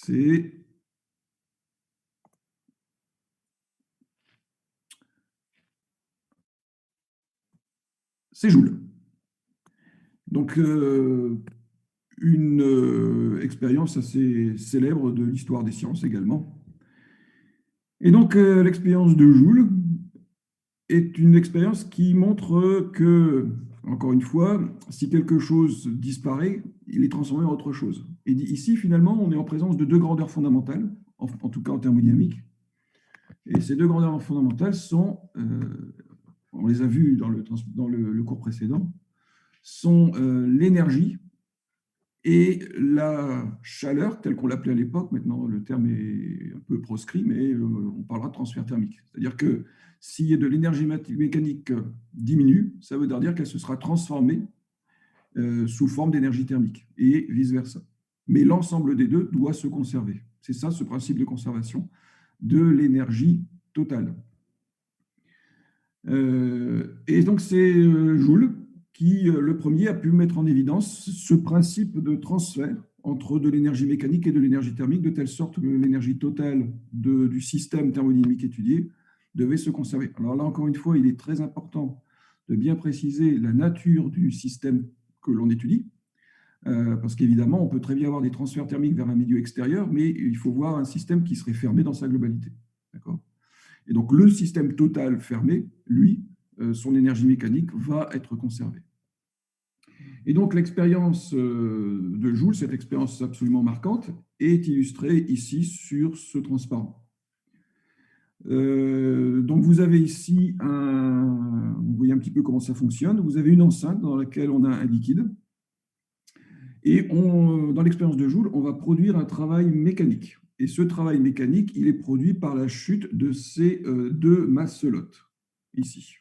c'est Joule. Donc, une expérience assez célèbre de l'histoire des sciences également. Et donc, l'expérience de Joule est une expérience qui montre que, encore une fois, si quelque chose disparaît, il est transformé en autre chose. Et ici, finalement, on est en présence de deux grandeurs fondamentales, en tout cas en thermodynamique. Et ces deux grandeurs fondamentales sont, on les a vues dans le cours précédent, sont l'énergie et la chaleur, telle qu'on l'appelait à l'époque. Maintenant, le terme est un peu proscrit, mais on parlera de transfert thermique. C'est-à-dire que si de l'énergie mécanique diminue, ça veut dire qu'elle se sera transformée sous forme d'énergie thermique, et vice-versa. Mais l'ensemble des deux doit se conserver. C'est ça, ce principe de conservation de l'énergie totale. Et donc, c'est Joule qui, le premier, a pu mettre en évidence ce principe de transfert entre de l'énergie mécanique et de l'énergie thermique, de telle sorte que l'énergie totale du système thermodynamique étudié devait se conserver. Alors là, encore une fois, il est très important de bien préciser la nature du système que l'on étudie, parce qu'évidemment, on peut très bien avoir des transferts thermiques vers un milieu extérieur, mais il faut voir un système qui serait fermé dans sa globalité. D'accord ? Et donc, le système total fermé, lui, son énergie mécanique va être conservée. Et donc, l'expérience de Joule, cette expérience absolument marquante, est illustrée ici sur ce transparent. Donc, vous avez ici vous voyez un petit peu comment ça fonctionne. Vous avez une enceinte dans laquelle on a un liquide. Et dans l'expérience de Joule, on va produire un travail mécanique. Et ce travail mécanique, il est produit par la chute de ces deux masselotes, ici.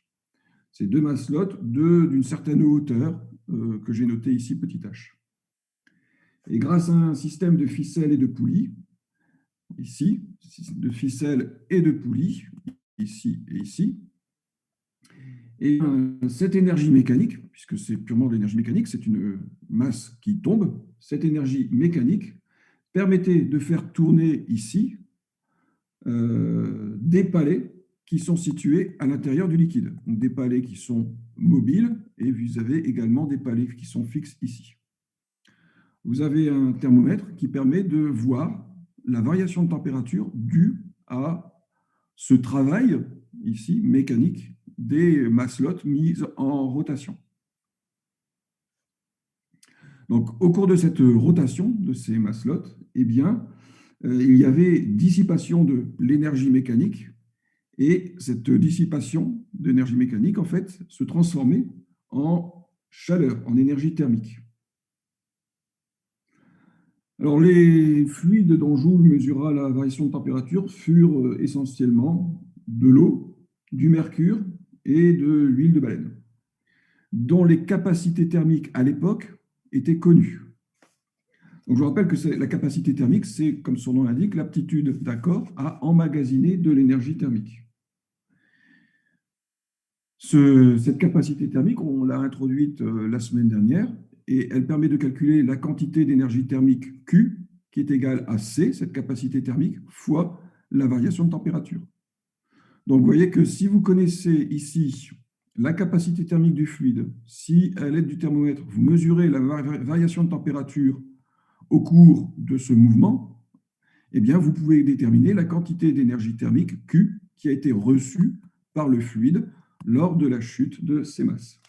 Ces deux masselotes d'une certaine hauteur, que j'ai notée ici, petit h. Et grâce à un système de ficelles et de poulies, ici, de ficelles et de poulies, ici et ici, et cette énergie mécanique, puisque c'est purement de l'énergie mécanique, c'est une masse qui tombe, cette énergie mécanique permettait de faire tourner ici des palets qui sont situés à l'intérieur du liquide. Donc des palets qui sont mobiles, et vous avez également des palets qui sont fixes ici. Vous avez un thermomètre qui permet de voir la variation de température due à ce travail, ici, mécanique, des masselotes mises en rotation. Donc, au cours de cette rotation de ces masselotes, eh bien, il y avait dissipation de l'énergie mécanique, et cette dissipation d'énergie mécanique, en fait, se transformait en chaleur, en énergie thermique. Alors, les fluides dont Joule mesura la variation de température furent essentiellement de l'eau, du mercure et de l'huile de baleine, dont les capacités thermiques à l'époque étaient connues. Donc, je vous rappelle que la capacité thermique, c'est, comme son nom l'indique, l'aptitude d'un corps à emmagasiner de l'énergie thermique. Cette capacité thermique, on l'a introduite la semaine dernière, et elle permet de calculer la quantité d'énergie thermique Q, qui est égale à C, cette capacité thermique, fois la variation de température. Donc, vous voyez que si vous connaissez ici la capacité thermique du fluide, si à l'aide du thermomètre, vous mesurez la variation de température au cours de ce mouvement, eh bien, vous pouvez déterminer la quantité d'énergie thermique Q qui a été reçue par le fluide lors de la chute de ces masses.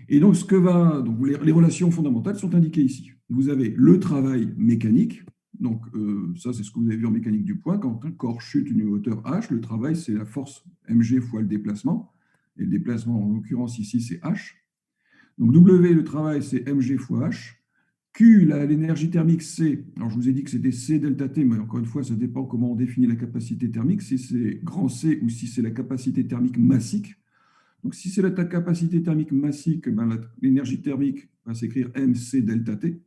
Et donc, les relations fondamentales sont indiquées ici. Vous avez le travail mécanique. Donc, ça, c'est ce que vous avez vu en mécanique du point. Quand un corps chute une hauteur h, le travail, c'est la force mg fois le déplacement. Et le déplacement, en l'occurrence, ici, c'est h. Donc, W, le travail, c'est mg fois h. Q, l'énergie thermique, C. Alors, je vous ai dit que c'était C delta T, mais encore une fois, ça dépend comment on définit la capacité thermique, si c'est grand C ou si c'est la capacité thermique massique. Donc, si c'est la capacité thermique massique, ben, l'énergie thermique va s'écrire mc delta T.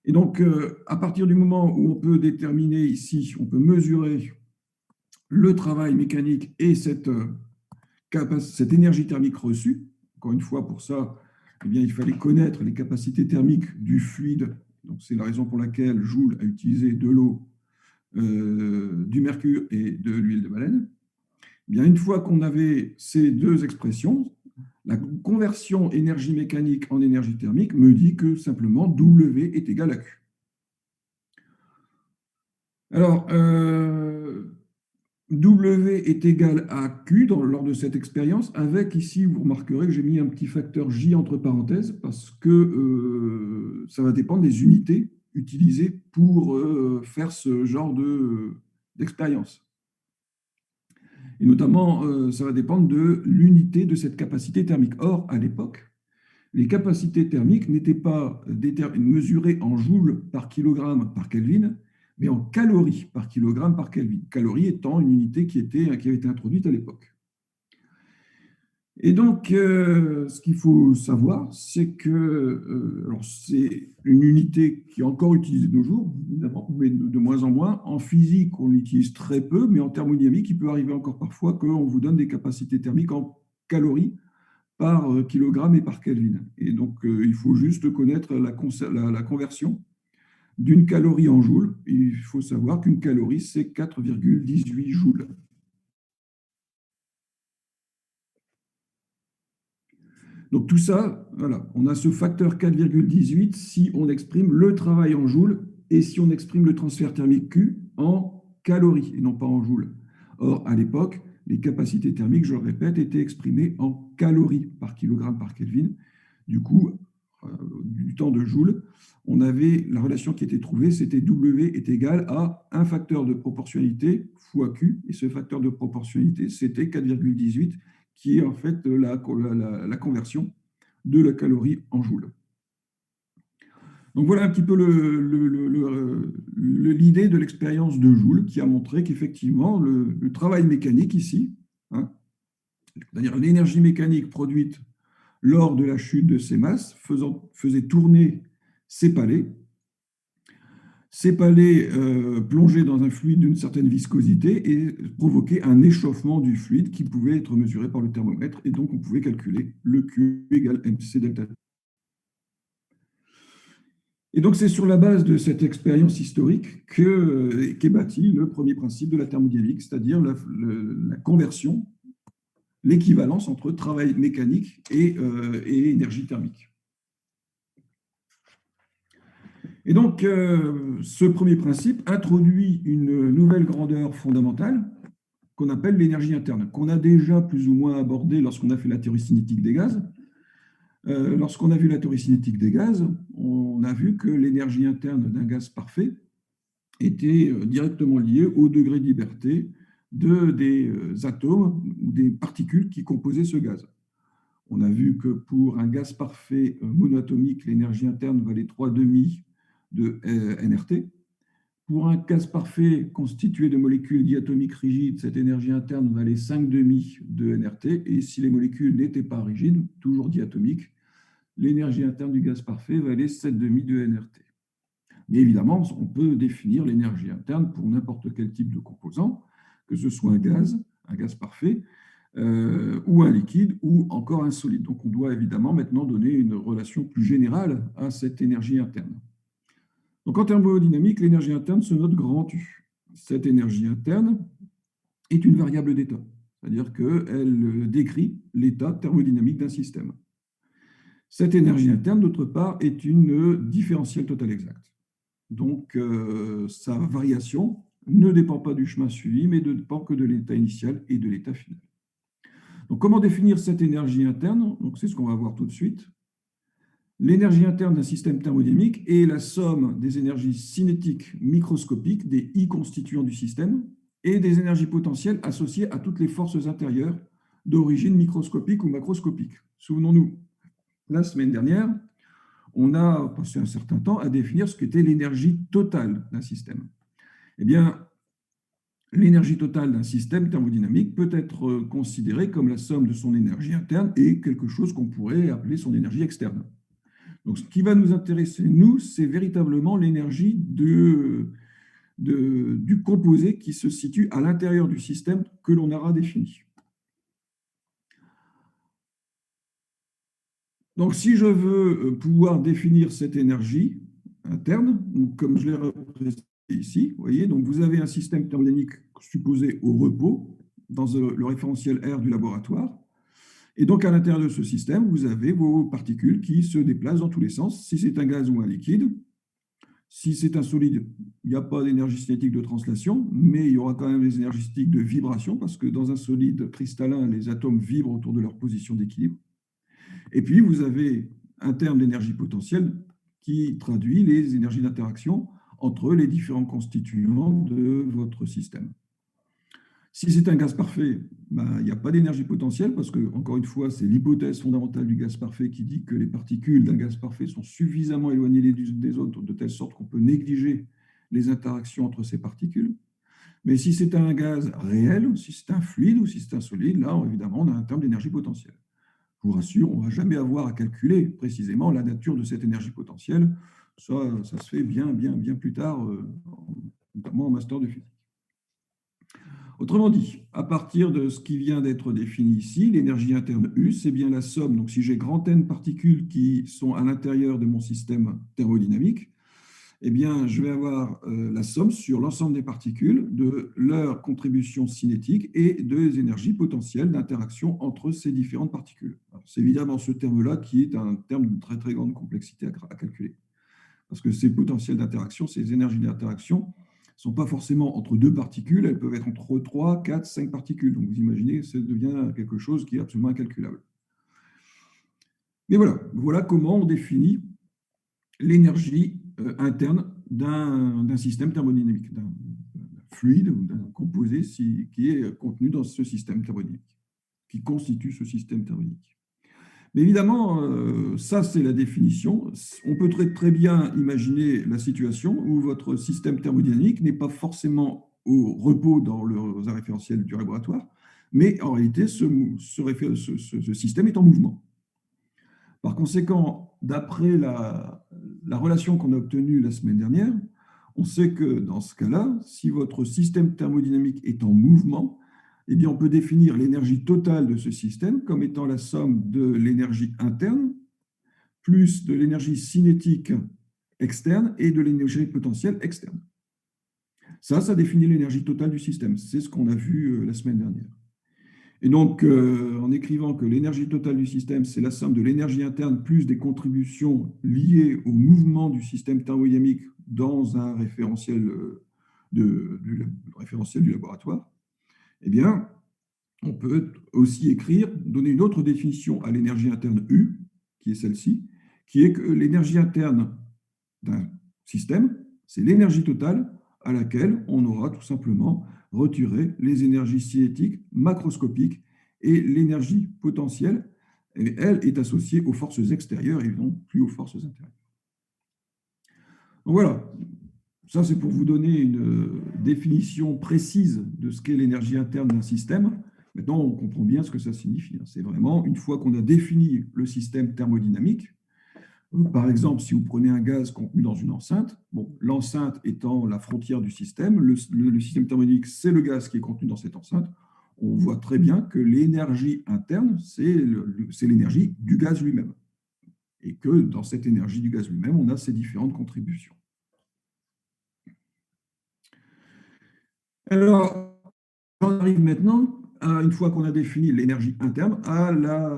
Et donc, à partir du moment où on peut déterminer ici, on peut mesurer le travail mécanique et cette énergie thermique reçue. Encore une fois, pour ça, eh bien, il fallait connaître les capacités thermiques du fluide Donc, c'est la raison pour laquelle Joule a utilisé de l'eau, du mercure et de l'huile de baleine. Bien, une fois qu'on avait ces deux expressions, la conversion énergie mécanique en énergie thermique me dit que simplement W est égal à Q. Alors, W est égal à Q lors de cette expérience, avec ici, vous remarquerez que j'ai mis un petit facteur J entre parenthèses, parce que ça va dépendre des unités utilisées pour faire ce genre d'expérience. Et notamment, ça va dépendre de l'unité de cette capacité thermique. Or, à l'époque, les capacités thermiques n'étaient pas mesurées en joules par kilogramme par Kelvin, mais en calories par kilogramme par Kelvin. Calories étant une unité qui avait été introduite à l'époque. Et donc, ce qu'il faut savoir, c'est que c'est une unité qui est encore utilisée de nos jours, évidemment, mais de moins en moins. En physique, on l'utilise très peu, mais en thermodynamique, il peut arriver encore parfois qu'on vous donne des capacités thermiques en calories par kilogramme et par Kelvin. Et donc, il faut juste connaître la conversion d'une calorie en joule. Il faut savoir qu'une calorie, c'est 4,18 joules. Donc tout ça, voilà, on a ce facteur 4,18 si on exprime le travail en joules et si on exprime le transfert thermique Q en calories et non pas en joules. Or, à l'époque, les capacités thermiques, je le répète, étaient exprimées en calories par kilogramme par Kelvin. Du coup, du temps de joule, on avait la relation qui était trouvée, c'était W est égal à un facteur de proportionnalité fois Q, et ce facteur de proportionnalité, c'était 4,18, qui est en fait la conversion de la calorie en joule. Donc voilà un petit peu l'idée de l'expérience de Joule qui a montré qu'effectivement le travail mécanique ici, hein, c'est-à-dire l'énergie mécanique produite lors de la chute de ces masses, faisait tourner ces palets. Ces palets plongeaient dans un fluide d'une certaine viscosité et provoquaient un échauffement du fluide qui pouvait être mesuré par le thermomètre. Et donc, on pouvait calculer le Q égale mc delta T. Et donc, c'est sur la base de cette expérience historique qu'est bâti le premier principe de la thermodynamique, c'est-à-dire la conversion, l'équivalence entre travail mécanique et énergie thermique. Et donc, ce premier principe introduit une nouvelle grandeur fondamentale qu'on appelle l'énergie interne, qu'on a déjà plus ou moins abordée lorsqu'on a fait la théorie cinétique des gaz. Lorsqu'on a vu la théorie cinétique des gaz, on a vu que l'énergie interne d'un gaz parfait était directement liée au degré de liberté des atomes ou des particules qui composaient ce gaz. On a vu que pour un gaz parfait monoatomique, l'énergie interne valait 3,5 de nRT. Pour un gaz parfait constitué de molécules diatomiques rigides, cette énergie interne valait 5,5 de nRT. Et si les molécules n'étaient pas rigides, toujours diatomiques, l'énergie interne du gaz parfait valait 7,5 de nRT. Mais évidemment, on peut définir l'énergie interne pour n'importe quel type de composant, que ce soit un gaz parfait, ou un liquide, ou encore un solide. Donc on doit évidemment maintenant donner une relation plus générale à cette énergie interne. Donc en thermodynamique, l'énergie interne se note grand U. Cette énergie interne est une variable d'état, c'est-à-dire qu'elle décrit l'état thermodynamique d'un système. Cette énergie interne, d'autre part, est une différentielle totale exacte. Donc sa variation ne dépend pas du chemin suivi, mais ne dépend que de l'état initial et de l'état final. Donc comment définir cette énergie interne? Donc c'est ce qu'on va voir tout de suite. L'énergie interne d'un système thermodynamique est la somme des énergies cinétiques microscopiques, des I constituants du système, et des énergies potentielles associées à toutes les forces intérieures d'origine microscopique ou macroscopique. Souvenons-nous, la semaine dernière, on a passé un certain temps à définir ce qu'était l'énergie totale d'un système. Eh bien, l'énergie totale d'un système thermodynamique peut être considérée comme la somme de son énergie interne et quelque chose qu'on pourrait appeler son énergie externe. Donc, ce qui va nous intéresser, nous, c'est véritablement l'énergie du composé qui se situe à l'intérieur du système que l'on aura défini. Donc, si je veux pouvoir définir cette énergie, interne. Donc, comme je l'ai représenté ici, vous voyez, donc vous avez un système thermodynamique supposé au repos dans le référentiel R du laboratoire. Et donc, à l'intérieur de ce système, vous avez vos particules qui se déplacent dans tous les sens. Si c'est un gaz ou un liquide, si c'est un solide, il n'y a pas d'énergie cinétique de translation, mais il y aura quand même des énergies cinétiques de vibration, parce que dans un solide cristallin, les atomes vibrent autour de leur position d'équilibre. Et puis, vous avez un terme d'énergie potentielle qui traduit les énergies d'interaction entre les différents constituants de votre système. Si c'est un gaz parfait, ben, il n'y a pas d'énergie potentielle parce que, encore une fois, c'est l'hypothèse fondamentale du gaz parfait qui dit que les particules d'un gaz parfait sont suffisamment éloignées les unes des autres de telle sorte qu'on peut négliger les interactions entre ces particules. Mais si c'est un gaz réel, si c'est un fluide ou si c'est un solide, là, évidemment, on a un terme d'énergie potentielle. Je vous rassure, on ne va jamais avoir à calculer précisément la nature de cette énergie potentielle. Ça se fait bien plus tard, notamment en master de physique. Autrement dit, à partir de ce qui vient d'être défini ici, l'énergie interne U, c'est bien la somme. Donc, si j'ai grand N particules qui sont à l'intérieur de mon système thermodynamique, eh bien, je vais avoir la somme sur l'ensemble des particules de leur contribution cinétique et des énergies potentielles d'interaction entre ces différentes particules. C'est évidemment ce terme-là qui est un terme de très, très grande complexité à calculer. Parce que ces potentiels d'interaction, ces énergies d'interaction, ne sont pas forcément entre deux particules, elles peuvent être entre 3, 4, 5 particules. Donc vous imaginez, ça devient quelque chose qui est absolument incalculable. Mais voilà comment on définit l'énergie interne d'un système thermodynamique, d'un fluide ou d'un composé qui est contenu dans ce système thermodynamique, qui constitue ce système thermodynamique. Mais évidemment, ça c'est la définition. On peut très bien imaginer la situation où votre système thermodynamique n'est pas forcément au repos dans le référentiel du laboratoire, mais en réalité, ce système est en mouvement. Par conséquent, d'après la relation qu'on a obtenue la semaine dernière, on sait que dans ce cas-là, si votre système thermodynamique est en mouvement, eh bien, on peut définir l'énergie totale de ce système comme étant la somme de l'énergie interne plus de l'énergie cinétique externe et de l'énergie potentielle externe. Ça définit l'énergie totale du système. C'est ce qu'on a vu la semaine dernière. Et donc, en écrivant que l'énergie totale du système, c'est la somme de l'énergie interne plus des contributions liées au mouvement du système thermodynamique dans un référentiel, référentiel du laboratoire, eh bien, on peut aussi écrire, donner une autre définition à l'énergie interne U, qui est celle-ci, qui est que l'énergie interne d'un système, c'est l'énergie totale à laquelle on aura tout simplement retiré les énergies cinétiques macroscopiques et l'énergie potentielle, et elle est associée aux forces extérieures et non plus aux forces intérieures. Donc voilà, ça c'est pour vous donner une définition précise de ce qu'est l'énergie interne d'un système. Maintenant, on comprend bien ce que ça signifie. C'est vraiment, une fois qu'on a défini le système thermodynamique, par exemple, si vous prenez un gaz contenu dans une enceinte, bon, l'enceinte étant la frontière du système, le système thermodynamique, c'est le gaz qui est contenu dans cette enceinte, on voit très bien que l'énergie interne, c'est l'énergie du gaz lui-même. Et que dans cette énergie du gaz lui-même, on a ces différentes contributions. Alors, on arrive maintenant, une fois qu'on a défini l'énergie interne, à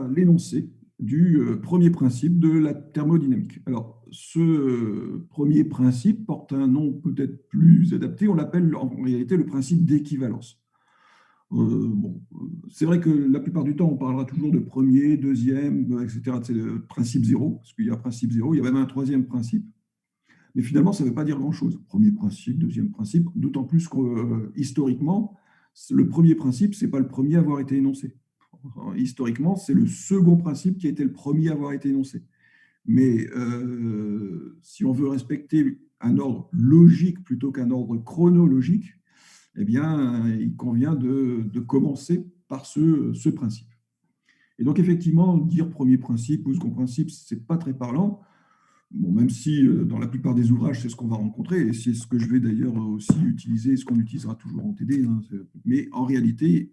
l'énoncé du premier principe de la thermodynamique. Alors, ce premier principe porte un nom peut-être plus adapté, on l'appelle en réalité le principe d'équivalence. Bon, c'est vrai que la plupart du temps, on parlera toujours de premier, deuxième, etc. C'est le principe zéro, parce qu'il y a principe zéro, il y a même un troisième principe. Mais finalement, ça ne veut pas dire grand-chose. Premier principe, deuxième principe, d'autant plus que historiquement, le premier principe, ce n'est pas le premier à avoir été énoncé. Historiquement, c'est le second principe qui a été le premier à avoir été énoncé. Mais si on veut respecter un ordre logique plutôt qu'un ordre chronologique, eh bien, il convient de commencer par ce principe. Et donc, effectivement, dire premier principe ou second principe, ce n'est pas très parlant. Bon, même si dans la plupart des ouvrages, c'est ce qu'on va rencontrer, et c'est ce que je vais d'ailleurs aussi utiliser, ce qu'on utilisera toujours en TD. Hein, mais en réalité,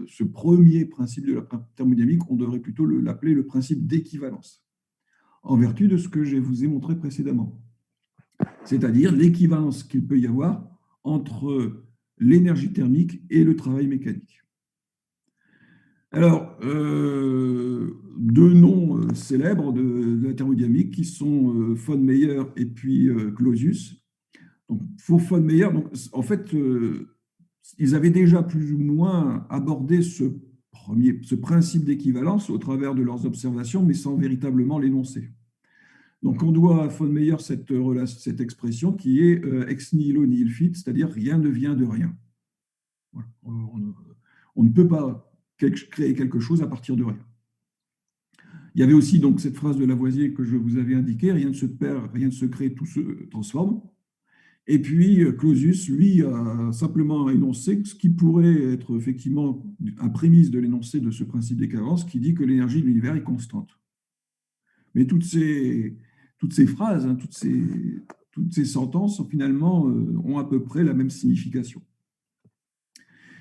ce premier principe de la thermodynamique, on devrait plutôt l'appeler le principe d'équivalence, en vertu de ce que je vous ai montré précédemment. c'est-à-dire l'équivalence qu'il peut y avoir entre l'énergie thermique et le travail mécanique. Alors, deux noms célèbres de la thermodynamique qui sont von Meyer et puis Clausius. Donc, pour von Meyer, donc, en fait, ils avaient déjà plus ou moins abordé ce principe d'équivalence au travers de leurs observations, mais sans véritablement l'énoncer. Donc, on doit à von Meyer cette expression qui est ex nihilo nihil fit, c'est-à-dire rien ne vient de rien. Voilà. On ne peut pas créer quelque chose à partir de rien. Il y avait aussi donc cette phrase de Lavoisier que je vous avais indiquée, rien ne se perd, rien ne se crée, tout se transforme. Et puis Clausius, lui, a simplement énoncé ce qui pourrait être effectivement un prémisse de l'énoncé de ce principe d'équivalence qui dit que l'énergie de l'univers est constante. Mais toutes ces phrases, hein, toutes ces sentences, finalement, ont à peu près la même signification.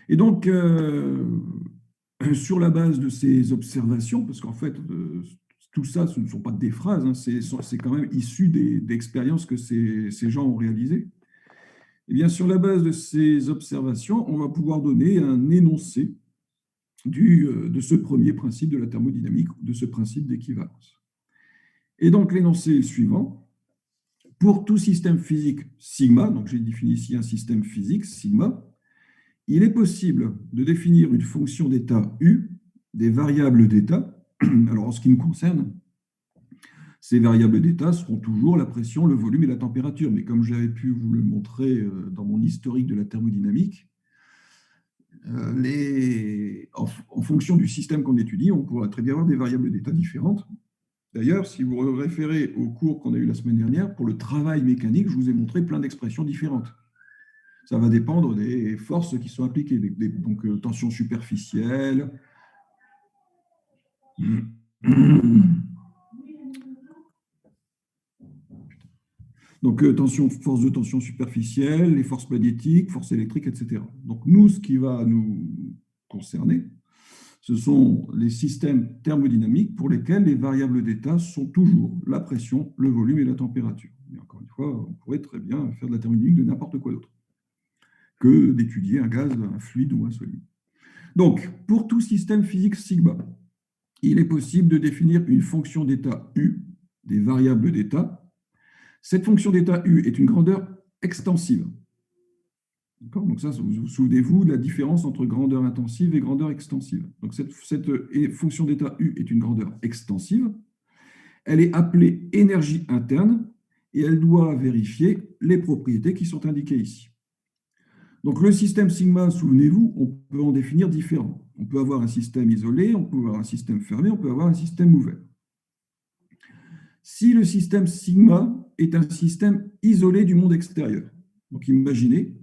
Et donc, sur la base de ces observations, parce qu'en fait, tout ça, ce ne sont pas des phrases, hein, c'est quand même issu d'expériences que ces gens ont réalisées. Et bien, sur la base de ces observations, on va pouvoir donner un énoncé de ce premier principe de la thermodynamique, de ce principe d'équivalence. Et donc, l'énoncé est le suivant. Pour tout système physique sigma, donc j'ai défini ici un système physique sigma, il est possible de définir une fonction d'état U, des variables d'état. Alors, en ce qui nous concerne, ces variables d'état seront toujours la pression, le volume et la température. Mais comme j'avais pu vous le montrer dans mon historique de la thermodynamique, en fonction du système qu'on étudie, on pourra très bien avoir des variables d'état différentes. D'ailleurs, si vous référez au cours qu'on a eu la semaine dernière, pour le travail mécanique, je vous ai montré plein d'expressions différentes. Ça va dépendre des forces qui sont appliquées, donc tension superficielle. Donc, force de tension superficielle, les forces magnétiques, forces électriques, etc. Donc, nous, ce qui va nous concerner, ce sont les systèmes thermodynamiques pour lesquels les variables d'état sont toujours la pression, le volume et la température. Et encore une fois, on pourrait très bien faire de la thermodynamique de n'importe quoi d'autre que d'étudier un gaz, un fluide ou un solide. Donc, pour tout système physique sigma, il est possible de définir une fonction d'état U, des variables d'état. Cette fonction d'état U est une grandeur extensive. Donc ça, vous souvenez-vous de la différence entre grandeur intensive et grandeur extensive. Donc cette fonction d'état U est une grandeur extensive. Elle est appelée énergie interne et elle doit vérifier les propriétés qui sont indiquées ici. Donc le système sigma, souvenez-vous, on peut en définir différents. On peut avoir un système isolé, on peut avoir un système fermé, on peut avoir un système ouvert. Si le système sigma est un système isolé du monde extérieur, donc imaginez,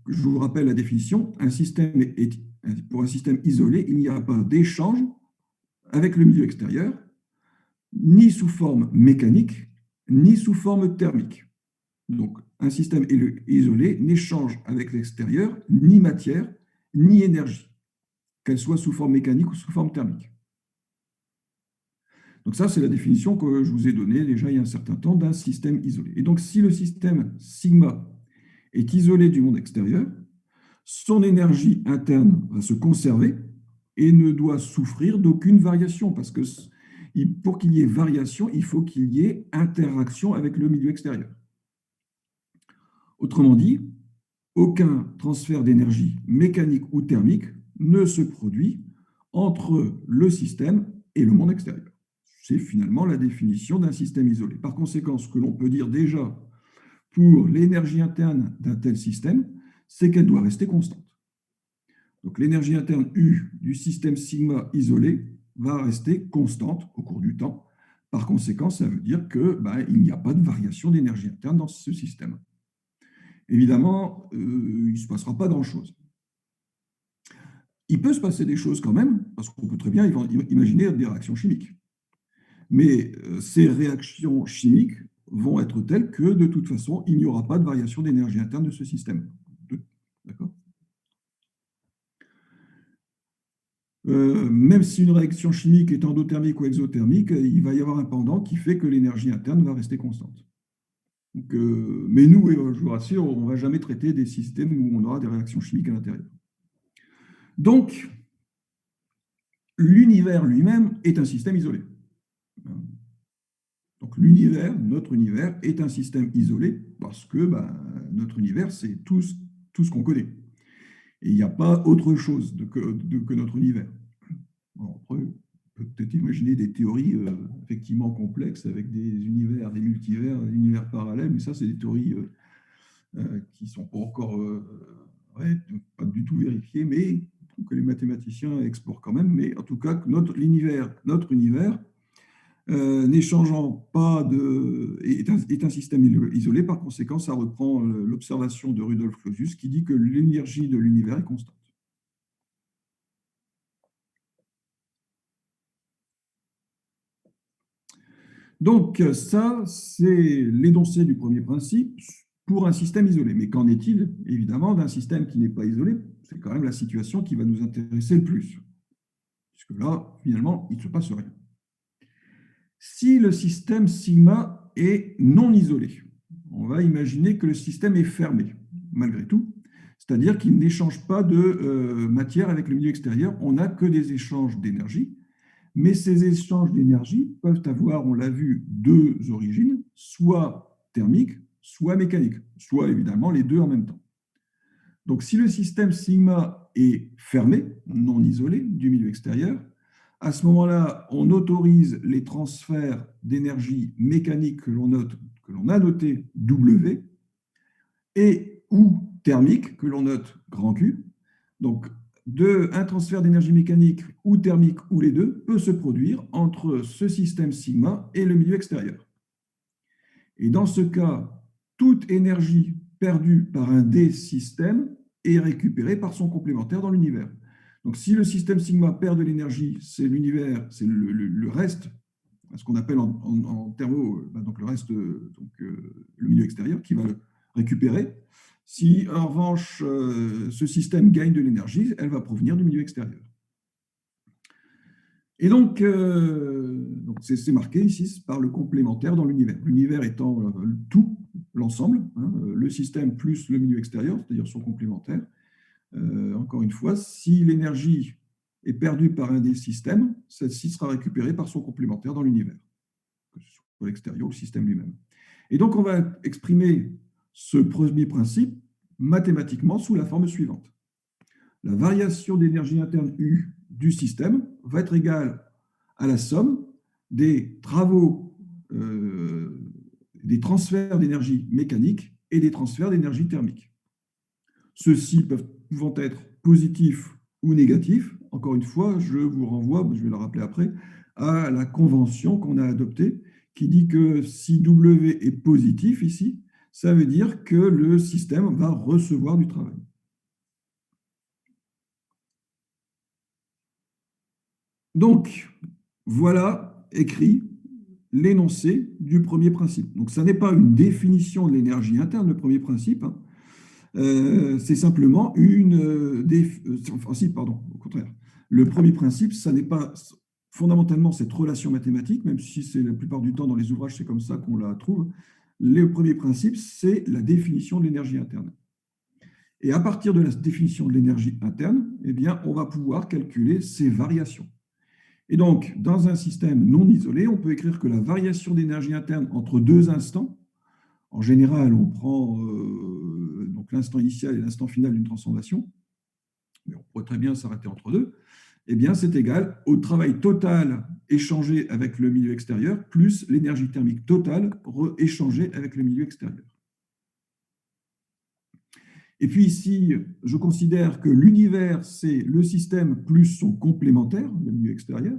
je vous rappelle la définition, pour un système isolé, il n'y a pas d'échange avec le milieu extérieur, ni sous forme mécanique, ni sous forme thermique. Donc, un système isolé n'échange avec l'extérieur ni matière, ni énergie, qu'elle soit sous forme mécanique ou sous forme thermique. Donc ça, c'est la définition que je vous ai donnée déjà il y a un certain temps d'un système isolé. Et donc, si le système sigma est isolé du monde extérieur, son énergie interne va se conserver et ne doit souffrir d'aucune variation, parce que pour qu'il y ait variation, il faut qu'il y ait interaction avec le milieu extérieur. Autrement dit, aucun transfert d'énergie mécanique ou thermique ne se produit entre le système et le monde extérieur. C'est finalement la définition d'un système isolé. Par conséquent, ce que l'on peut dire déjà pour l'énergie interne d'un tel système, c'est qu'elle doit rester constante. Donc l'énergie interne U du système sigma isolé va rester constante au cours du temps. Par conséquent, ça veut dire qu'il n'y a pas de variation d'énergie interne dans ce système. Évidemment, il ne se passera pas grand-chose. Il peut se passer des choses quand même, parce qu'on peut très bien imaginer des réactions chimiques. Mais ces réactions chimiques vont être telles que, de toute façon, il n'y aura pas de variation d'énergie interne de ce système. D'accord ? Même si une réaction chimique est endothermique ou exothermique, il va y avoir un pendant qui fait que l'énergie interne va rester constante. Donc, mais nous, je vous rassure, on ne va jamais traiter des systèmes où on aura des réactions chimiques à l'intérieur. Donc, l'univers lui-même est un système isolé. Donc, notre univers, est un système isolé parce que notre univers, c'est tout ce qu'on connaît. Et il n'y a pas autre chose que notre univers. Bon, après, on peut peut-être imaginer des théories effectivement complexes avec des univers, des multivers, des univers parallèles, mais ça, c'est des théories qui ne sont pas encore pas du tout vérifiées, mais que les mathématiciens explorent quand même. Mais en tout cas, notre univers n'échangeant pas est un système isolé. Par conséquent, ça reprend l'observation de Rudolf Clausius qui dit que l'énergie de l'univers est constante. Donc, ça, c'est l'énoncé du premier principe pour un système isolé. Mais qu'en est-il, évidemment, d'un système qui n'est pas isolé? C'est quand même la situation qui va nous intéresser le plus. Puisque là, finalement, il ne se passe rien. Si le système sigma est non isolé, on va imaginer que le système est fermé, malgré tout. C'est-à-dire qu'il n'échange pas de matière avec le milieu extérieur. On n'a que des échanges d'énergie. Mais ces échanges d'énergie peuvent avoir, on l'a vu, deux origines, soit thermiques, soit mécaniques, soit évidemment les deux en même temps. Donc si le système sigma est fermé, non isolé du milieu extérieur, à ce moment-là, on autorise les transferts d'énergie mécanique que l'on a noté W, et ou thermique que l'on note grand Q. Donc un transfert d'énergie mécanique ou thermique ou les deux peut se produire entre ce système sigma et le milieu extérieur. Et dans ce cas, toute énergie perdue par un des systèmes est récupérée par son complémentaire dans l'univers. Donc si le système sigma perd de l'énergie, c'est l'univers, c'est le reste, ce qu'on appelle en thermo, donc le reste, le milieu extérieur qui va le récupérer. Si en revanche ce système gagne de l'énergie, elle va provenir du milieu extérieur. Et donc c'est marqué ici par le complémentaire dans l'univers. L'univers étant tout, l'ensemble, le système plus le milieu extérieur, c'est-à-dire son complémentaire. Encore une fois, si l'énergie est perdue par un des systèmes, celle-ci sera récupérée par son complémentaire dans l'univers, que ce soit l'extérieur ou le système lui-même. Et donc on va exprimer ce premier principe mathématiquement sous la forme suivante. La variation d'énergie interne U du système va être égale à la somme des travaux, des transferts d'énergie mécanique et des transferts d'énergie thermique. Ceux-ci pouvant être positifs ou négatifs. Encore une fois, je vous renvoie, je vais le rappeler après, à la convention qu'on a adoptée qui dit que si W est positif ici, ça veut dire que le système va recevoir du travail. Donc, voilà écrit l'énoncé du premier principe. Donc, ça n'est pas une définition de l'énergie interne, le premier principe. C'est simplement au contraire. Le premier principe, ça n'est pas fondamentalement cette relation mathématique, même si c'est la plupart du temps dans les ouvrages, c'est comme ça qu'on la trouve. Le premier principe, c'est la définition de l'énergie interne. Et à partir de la définition de l'énergie interne, eh bien, on va pouvoir calculer ces variations. Et donc, dans un système non isolé, on peut écrire que la variation d'énergie interne entre deux instants, en général, on prend donc l'instant initial et l'instant final d'une transformation, mais on pourrait très bien s'arrêter entre deux, eh bien, c'est égal au travail total échangé avec le milieu extérieur plus l'énergie thermique totale échangée avec le milieu extérieur. Et puis ici, je considère que l'univers, c'est le système plus son complémentaire, le milieu extérieur.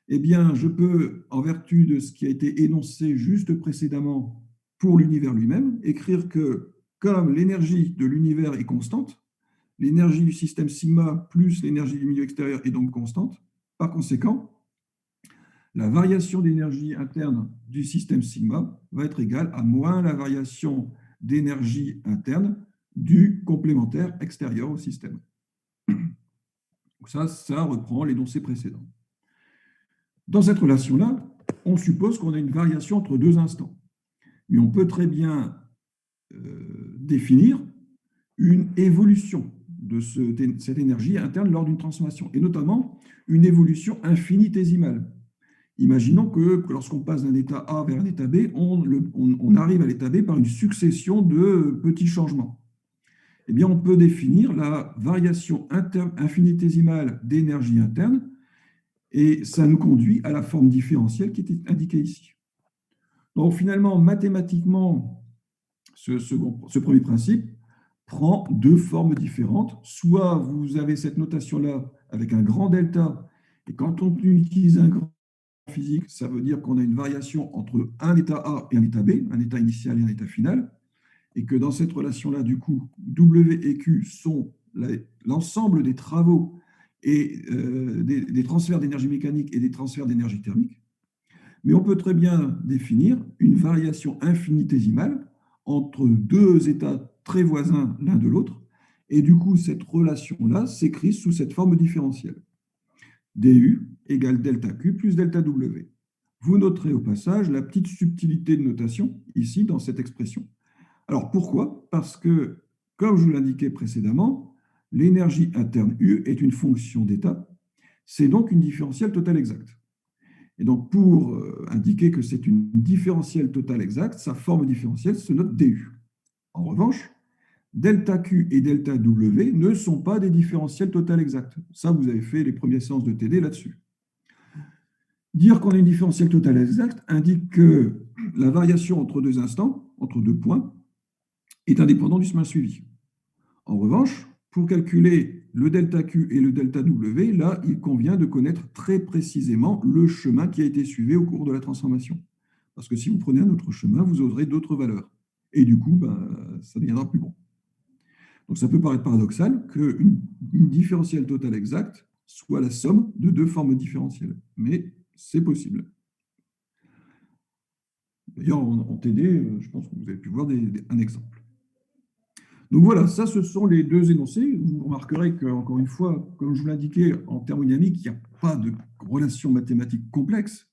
Eh bien, je peux, en vertu de ce qui a été énoncé juste précédemment pour l'univers lui-même, écrire que comme l'énergie de l'univers est constante, l'énergie du système sigma plus l'énergie du milieu extérieur est donc constante. Par conséquent, la variation d'énergie interne du système sigma va être égale à moins la variation d'énergie interne du complémentaire extérieur au système. Donc ça reprend l'énoncé précédent. Dans cette relation-là, on suppose qu'on a une variation entre deux instants. Mais on peut très bien définir une évolution de cette énergie interne lors d'une transformation, et notamment une évolution infinitésimale. Imaginons que lorsqu'on passe d'un état A vers un état B, on arrive à l'état B par une succession de petits changements. Eh bien, on peut définir la variation infinitésimale d'énergie interne, et ça nous conduit à la forme différentielle qui est indiquée ici. Donc, finalement, mathématiquement, ce premier principe prend deux formes différentes. Soit vous avez cette notation-là avec un grand delta, et quand on utilise un grand physique, ça veut dire qu'on a une variation entre un état A et un état B, un état initial et un état final, et que dans cette relation-là, du coup, W et Q sont l'ensemble des travaux et des transferts d'énergie mécanique et des transferts d'énergie thermique. Mais on peut très bien définir une variation infinitésimale entre deux états très voisins l'un de l'autre, et du coup, cette relation-là s'écrit sous cette forme différentielle. du égale delta Q plus delta W. Vous noterez au passage la petite subtilité de notation ici dans cette expression. Alors pourquoi? Parce que, comme je vous l'indiquais précédemment, l'énergie interne U est une fonction d'état. C'est donc une différentielle totale exacte. Et donc pour indiquer que c'est une différentielle totale exacte, sa forme différentielle se note du. En revanche, delta Q et delta W ne sont pas des différentiels totales exactes. Ça, vous avez fait les premières séances de TD là-dessus. Dire qu'on a une différentielle totale exacte indique que la variation entre deux instants, entre deux points, est indépendante du chemin suivi. En revanche, pour calculer le delta Q et le delta W, là, il convient de connaître très précisément le chemin qui a été suivi au cours de la transformation. Parce que si vous prenez un autre chemin, vous aurez d'autres valeurs. Et du coup, ça deviendra plus bon. Donc ça peut paraître paradoxal qu'une différentielle totale exacte soit la somme de deux formes différentielles. Mais c'est possible. D'ailleurs, en TD, je pense que vous avez pu voir un exemple. Donc voilà, ça, ce sont les deux énoncés. Vous remarquerez qu'encore une fois, comme je vous l'indiquais, en thermodynamique, il n'y a pas de relation mathématique complexe.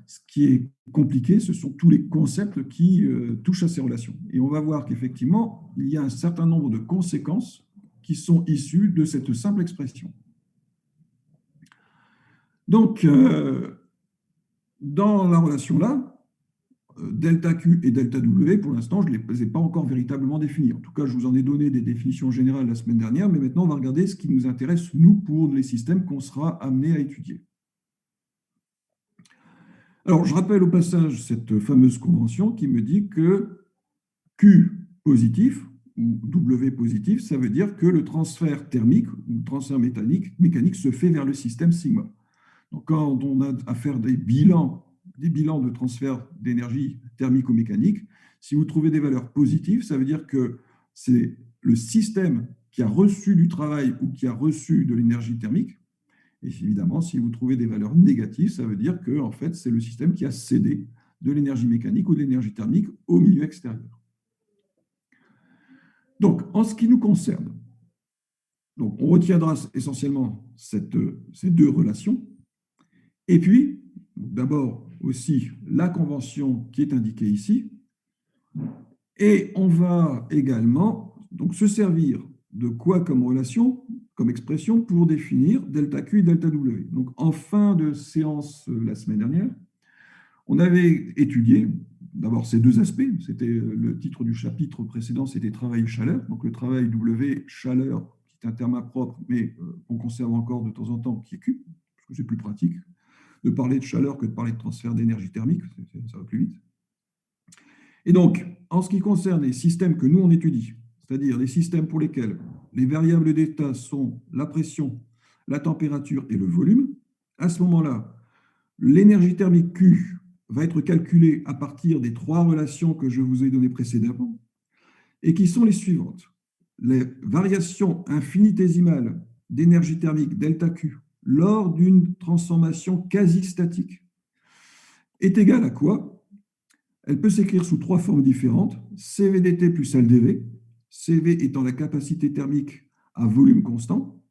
Ce qui est compliqué, ce sont tous les concepts qui touchent à ces relations. Et on va voir qu'effectivement, il y a un certain nombre de conséquences qui sont issues de cette simple expression. Donc, dans la relation-là, delta Q et delta W, pour l'instant, je ne les ai pas encore véritablement définis. En tout cas, je vous en ai donné des définitions générales la semaine dernière, mais maintenant, on va regarder ce qui nous intéresse, nous, pour les systèmes qu'on sera amené à étudier. Alors, je rappelle au passage cette fameuse convention qui me dit que Q positif ou W positif, ça veut dire que le transfert thermique ou le transfert mécanique se fait vers le système sigma. Donc, quand on a à faire des bilans de transfert d'énergie thermique ou mécanique, si vous trouvez des valeurs positives, ça veut dire que c'est le système qui a reçu du travail ou qui a reçu de l'énergie thermique. Et évidemment, si vous trouvez des valeurs négatives, ça veut dire que en fait, c'est le système qui a cédé de l'énergie mécanique ou de l'énergie thermique au milieu extérieur. Donc, en ce qui nous concerne, donc on retiendra essentiellement ces deux relations. Et puis, d'abord aussi la convention qui est indiquée ici. Et on va également donc, se servir de quoi comme relation, comme expression, pour définir delta Q et delta W. Donc, en fin de séance la semaine dernière, on avait étudié d'abord ces deux aspects. C'était le titre du chapitre précédent, c'était travail-chaleur. Donc, le travail W, chaleur, qui est un terme impropre, mais qu'on conserve encore de temps en temps, qui est Q, parce que c'est plus pratique de parler de chaleur que de parler de transfert d'énergie thermique, ça va plus vite. Et donc, en ce qui concerne les systèmes que nous, on étudie, c'est-à-dire les systèmes pour lesquels les variables d'état sont la pression, la température et le volume, à ce moment-là, l'énergie thermique Q va être calculée à partir des trois relations que je vous ai données précédemment, et qui sont les suivantes. Les variations infinitésimales d'énergie thermique delta Q lors d'une transformation quasi statique est égale à quoi? Elle peut s'écrire sous trois formes différentes, CVDT plus LDV, CV étant la capacité thermique à volume constant.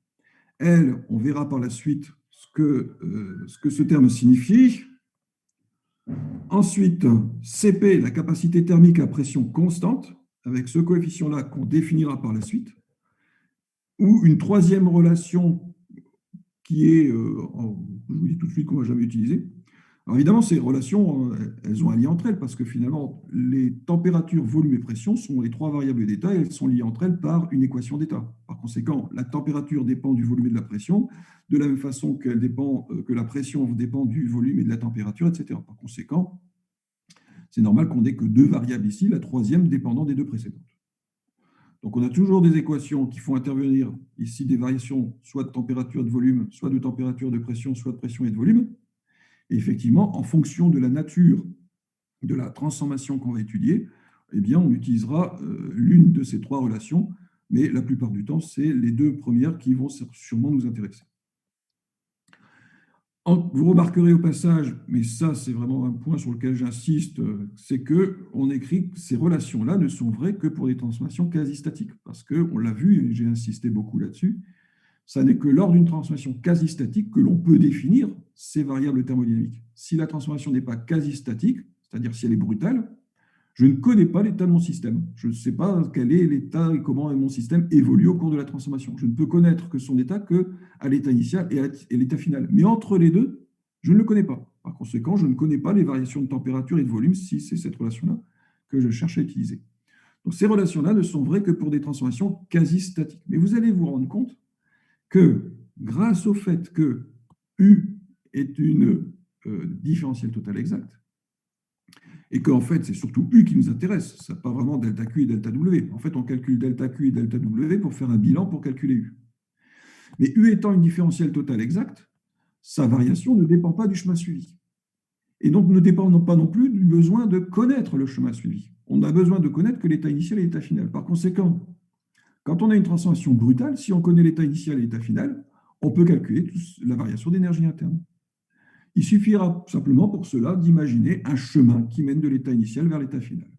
L, on verra par la suite ce que ce terme signifie. Ensuite, Cp, la capacité thermique à pression constante, avec ce coefficient-là qu'on définira par la suite, ou une troisième relation qui est, je vous dis tout de suite qu'on ne va jamais utiliser. Alors évidemment, ces relations, elles ont un lien entre elles, parce que finalement, les températures, volume et pression sont les trois variables d'état, et elles sont liées entre elles par une équation d'état. Par conséquent, la température dépend du volume et de la pression, de la même façon qu'elle dépend, que la pression dépend du volume et de la température, etc. Par conséquent, c'est normal qu'on n'ait que deux variables ici, la troisième dépendant des deux précédentes. Donc, on a toujours des équations qui font intervenir ici des variations soit de température et de volume, soit de température et de pression, soit de pression et de volume. Et effectivement, en fonction de la nature de la transformation qu'on va étudier, eh bien, on utilisera l'une de ces trois relations, mais la plupart du temps, c'est les deux premières qui vont sûrement nous intéresser. Vous remarquerez au passage, mais ça c'est vraiment un point sur lequel j'insiste, c'est qu'on écrit que ces relations-là ne sont vraies que pour des transformations quasi-statiques. Parce qu'on l'a vu, et j'ai insisté beaucoup là-dessus, ça n'est que lors d'une transformation quasi-statique que l'on peut définir ces variables thermodynamiques. Si la transformation n'est pas quasi-statique, c'est-à-dire si elle est brutale, je ne connais pas l'état de mon système. Je ne sais pas quel est l'état et comment mon système évolue au cours de la transformation. Je ne peux connaître que son état qu'à l'état initial et à l'état final. Mais entre les deux, je ne le connais pas. Par conséquent, je ne connais pas les variations de température et de volume si c'est cette relation-là que je cherche à utiliser. Donc ces relations-là ne sont vraies que pour des transformations quasi statiques. Mais vous allez vous rendre compte que grâce au fait que U est une différentielle totale exacte, et qu'en fait, c'est surtout U qui nous intéresse, ce n'est pas vraiment delta Q et delta W. En fait, on calcule delta Q et delta W pour faire un bilan pour calculer U. Mais U étant une différentielle totale exacte, sa variation ne dépend pas du chemin suivi. Et donc ne dépend pas non plus du besoin de connaître le chemin suivi. On n'a besoin de connaître que l'état initial et l'état final. Par conséquent, quand on a une transformation brutale, si on connaît l'état initial et l'état final, on peut calculer la variation d'énergie interne. Il suffira simplement pour cela d'imaginer un chemin qui mène de l'état initial vers l'état final.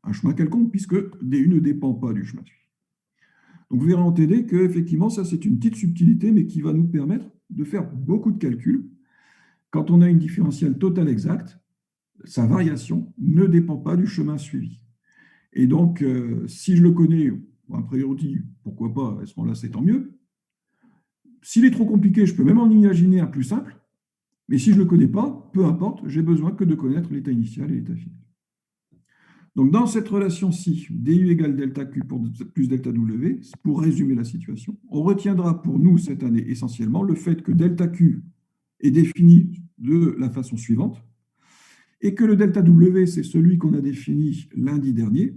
Un chemin quelconque, puisque DU ne dépend pas du chemin suivi. Donc vous verrez en TD que, effectivement, ça c'est une petite subtilité, mais qui va nous permettre de faire beaucoup de calculs. Quand on a une différentielle totale exacte, sa variation ne dépend pas du chemin suivi. Et donc, si je le connais, a priori, pourquoi pas, à ce moment-là, c'est tant mieux. S'il est trop compliqué, je peux même en imaginer un plus simple. Mais si je ne le connais pas, peu importe, j'ai besoin que de connaître l'état initial et l'état final. Donc, dans cette relation-ci, du égale delta Q plus delta W, pour résumer la situation, on retiendra pour nous cette année essentiellement le fait que delta Q est défini de la façon suivante et que le delta W, c'est celui qu'on a défini lundi dernier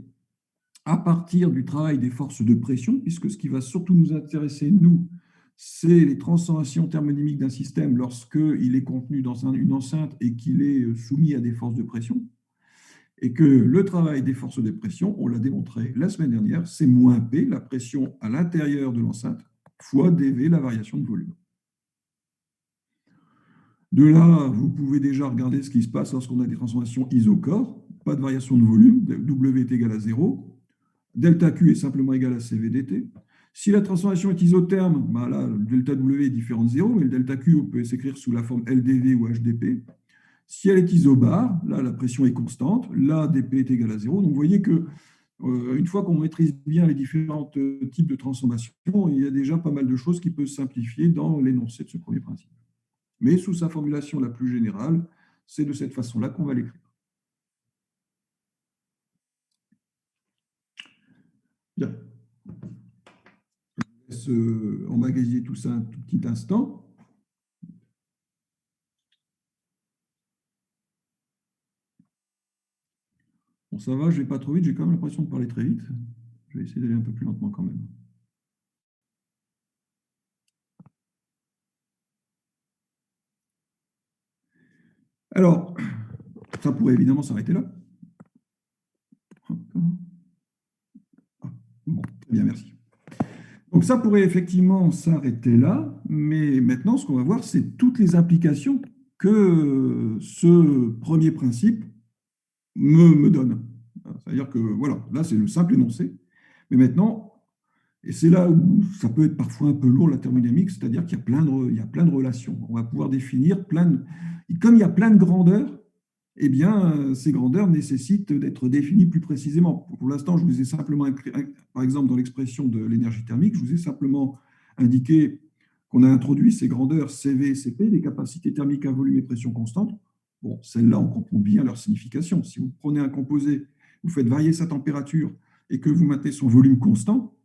à partir du travail des forces de pression, puisque ce qui va surtout nous intéresser, nous, c'est les transformations thermodynamiques d'un système lorsqu'il est contenu dans une enceinte et qu'il est soumis à des forces de pression. Et que le travail des forces de pression, on l'a démontré la semaine dernière, c'est moins P, la pression à l'intérieur de l'enceinte, fois dV, la variation de volume. De là, vous pouvez déjà regarder ce qui se passe lorsqu'on a des transformations isochores, pas de variation de volume, W est égal à 0, delta Q est simplement égal à CV dt. Si la transformation est isotherme, bah là, le delta W est différent de 0, mais le delta Q on peut s'écrire sous la forme LdV ou HdP. Si elle est isobare, là, la pression est constante, là, dP est égal à 0. Donc, vous voyez que une fois qu'on maîtrise bien les différents types de transformations, il y a déjà pas mal de choses qui peuvent simplifier dans l'énoncé de ce premier principe. Mais sous sa formulation la plus générale, c'est de cette façon-là qu'on va l'écrire. Bien. Je vous laisse emmagasiner tout ça un tout petit instant. Bon, ça va, je ne vais pas trop vite, j'ai quand même l'impression de parler très vite. Je vais essayer d'aller un peu plus lentement quand même. Alors, ça pourrait évidemment s'arrêter là. Bon, très bien, merci. Donc ça pourrait effectivement s'arrêter là, mais maintenant, ce qu'on va voir, c'est toutes les implications que ce premier principe me donne. C'est-à-dire que, voilà, là, c'est le simple énoncé. Mais maintenant, et c'est là où ça peut être parfois un peu lourd, la thermodynamique, c'est-à-dire qu'il y a plein de relations. On va pouvoir définir comme il y a plein de grandeurs, eh bien, ces grandeurs nécessitent d'être définies plus précisément. Pour l'instant, je vous ai simplement, par exemple, dans l'expression de l'énergie thermique, je vous ai simplement indiqué qu'on a introduit ces grandeurs CV et CP, des capacités thermiques à volume et pression constante. Bon, celles-là, on comprend bien leur signification. Si vous prenez un composé, vous faites varier sa température et que vous maintenez son volume constant,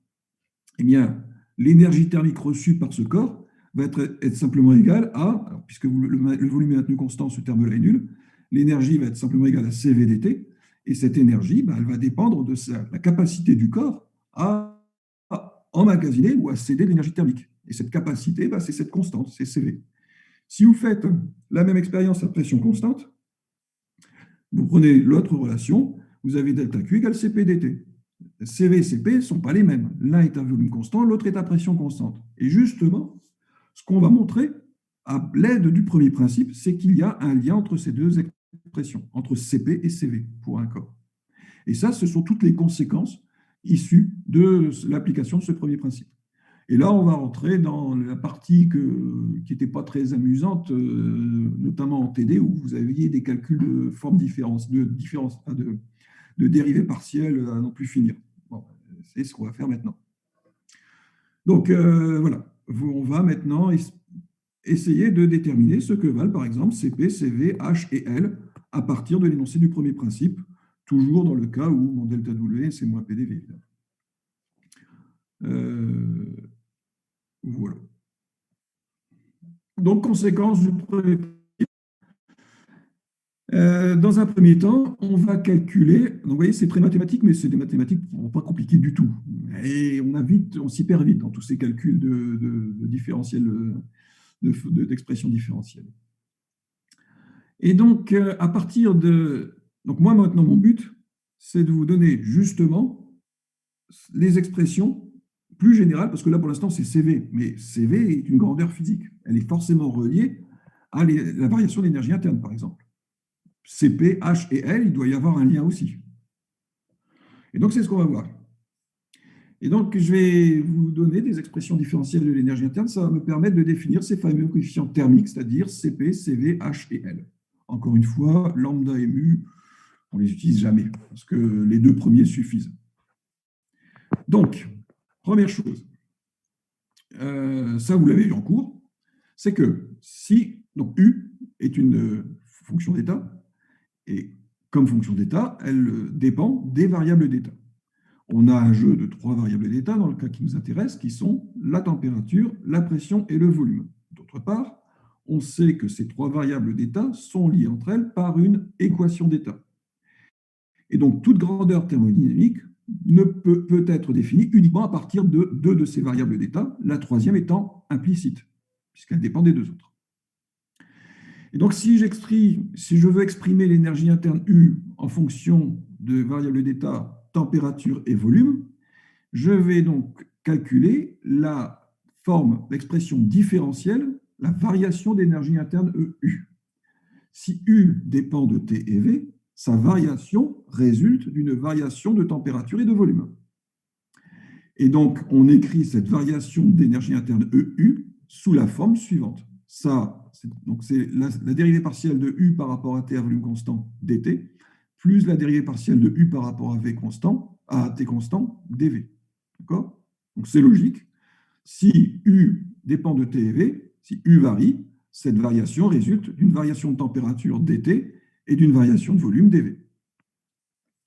eh bien, l'énergie thermique reçue par ce corps va être simplement égale à, alors, puisque le volume est maintenu constant, ce terme-là est nul, l'énergie va être simplement égale à CVDT, et cette énergie, elle va dépendre de la capacité du corps à emmagasiner ou à céder de l'énergie thermique. Et cette capacité, c'est cette constante, c'est CV. Si vous faites la même expérience à pression constante, vous prenez l'autre relation, vous avez delta Q égale CP dt. CV et CP ne sont pas les mêmes. L'un est à volume constant, l'autre est à pression constante. Et justement, ce qu'on va montrer à l'aide du premier principe, c'est qu'il y a un lien entre ces deux expressions, entre CP et CV pour un corps. Et ça, ce sont toutes les conséquences issues de l'application de ce premier principe. Et là, on va rentrer dans la partie qui n'était pas très amusante, notamment en TD, où vous aviez des calculs de formes de dérivés partiels à n'en plus finir. Bon, c'est ce qu'on va faire maintenant. Donc, voilà. On va maintenant essayer de déterminer ce que valent, par exemple, CP, CV, H et L à partir de l'énoncé du premier principe, toujours dans le cas où mon delta W, c'est moins PDV. Voilà. Donc, conséquence du premier principe. Dans un premier temps, on va calculer. Donc, vous voyez, c'est très mathématique, mais c'est des mathématiques pas compliquées du tout. Et on s'y perd vite dans tous ces calculs de différentiels, d'expressions différentielles. Et donc, à partir de. Donc, moi, maintenant, mon but, c'est de vous donner justement les expressions plus générales, parce que là, pour l'instant, c'est CV. Mais CV est une grandeur physique. Elle est forcément reliée à la variation d'énergie interne, par exemple. CP, H et L, il doit y avoir un lien aussi. Et donc, c'est ce qu'on va voir. Et donc, je vais vous donner des expressions différentielles de l'énergie interne. Ça va me permettre de définir ces fameux coefficients thermiques, c'est-à-dire CP, CV, H et L. Encore une fois, lambda et mu, on ne les utilise jamais, parce que les deux premiers suffisent. Donc, première chose, ça vous l'avez vu en cours, c'est que si donc U est une fonction d'état, et comme fonction d'état, elle dépend des variables d'état. On a un jeu de 3 variables d'état dans le cas qui nous intéresse, qui sont la température, la pression et le volume. D'autre part, on sait que ces 3 variables d'état sont liées entre elles par une équation d'état. Et donc, toute grandeur thermodynamique ne peut être définie uniquement à partir de 2 de ces variables d'état, la troisième étant implicite, puisqu'elle dépend des deux autres. Et donc, si je veux exprimer l'énergie interne U en fonction de variables d'état, température et volume, je vais donc calculer l'expression différentielle, la variation d'énergie interne EU. Si U dépend de T et V, sa variation résulte d'une variation de température et de volume. Et donc, on écrit cette variation d'énergie interne EU sous la forme suivante. C'est la dérivée partielle de U par rapport à T à volume constant dt, plus la dérivée partielle de U par rapport à V constant, à T constant, dV. D'accord? Donc, c'est logique. Si U dépend de T et V, si U varie, cette variation résulte d'une variation de température dt et d'une variation de volume dV.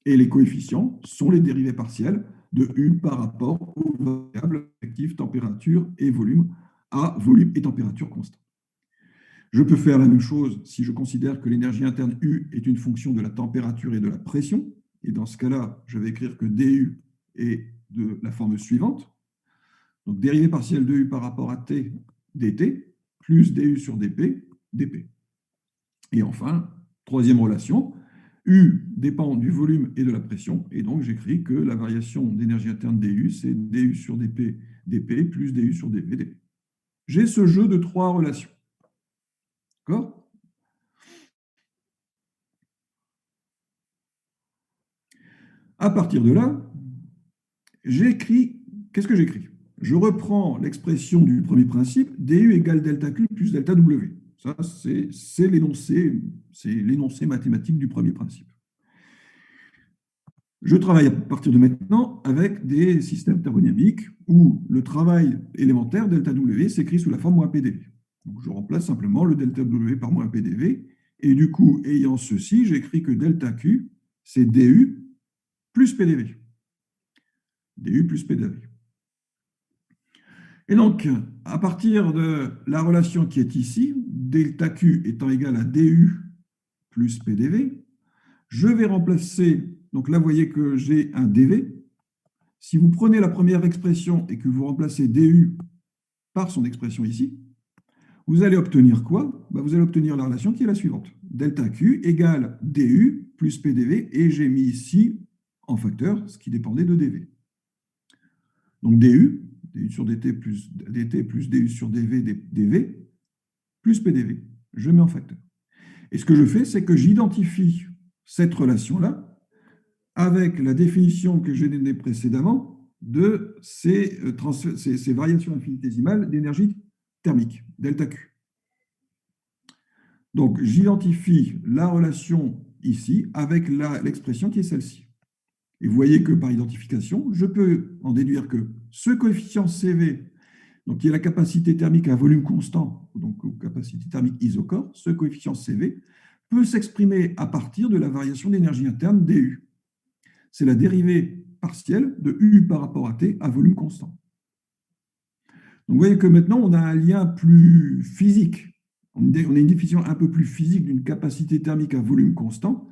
Et les coefficients sont les dérivées partielles de U par rapport aux variables effectives température et volume à volume et température constante. Je peux faire la même chose si je considère que l'énergie interne U est une fonction de la température et de la pression. Et dans ce cas-là, je vais écrire que dU est de la forme suivante. Donc, dérivée partielle de U par rapport à T dt, plus du sur dp, dp. Et enfin, troisième relation, U dépend du volume et de la pression, et donc j'écris que la variation d'énergie interne du, c'est du sur dp, dp, plus du sur dv, dp. J'ai ce jeu de 3 relations. D'accord? À partir de là, qu'est-ce que j'écris? Je reprends l'expression du premier principe, du égale delta Q plus delta W. Ça, c'est l'énoncé mathématique du premier principe. Je travaille à partir de maintenant avec des systèmes thermodynamiques où le travail élémentaire, delta W, s'écrit sous la forme moins PDV. Donc, je remplace simplement le delta W par moins PDV. Et du coup, ayant ceci, j'écris que delta Q, c'est DU plus PDV. DU plus PDV. Et donc, à partir de la relation qui est ici, delta Q étant égal à DU plus PDV, je vais remplacer, donc là, vous voyez que j'ai un dV. Si vous prenez la première expression et que vous remplacez DU par son expression ici, vous allez obtenir quoi? Vous allez obtenir la relation qui est la suivante. Delta Q égale DU plus PDV, et j'ai mis ici en facteur ce qui dépendait de dV. Donc DU sur DT plus DU sur dV, dV, plus PDV. Je mets en facteur. Et ce que je fais, c'est que j'identifie cette relation-là avec la définition que j'ai donnée précédemment de ces variations infinitésimales d'énergie thermique, delta Q. Donc, j'identifie la relation ici avec l'expression qui est celle-ci. Et vous voyez que par identification, je peux en déduire que ce coefficient CV, donc qui est la capacité thermique à volume constant, donc capacité thermique isochore, ce coefficient CV peut s'exprimer à partir de la variation d'énergie interne DU. C'est la dérivée partielle de U par rapport à T à volume constant. Donc vous voyez que maintenant, on a un lien plus physique. On a une définition un peu plus physique d'une capacité thermique à volume constant.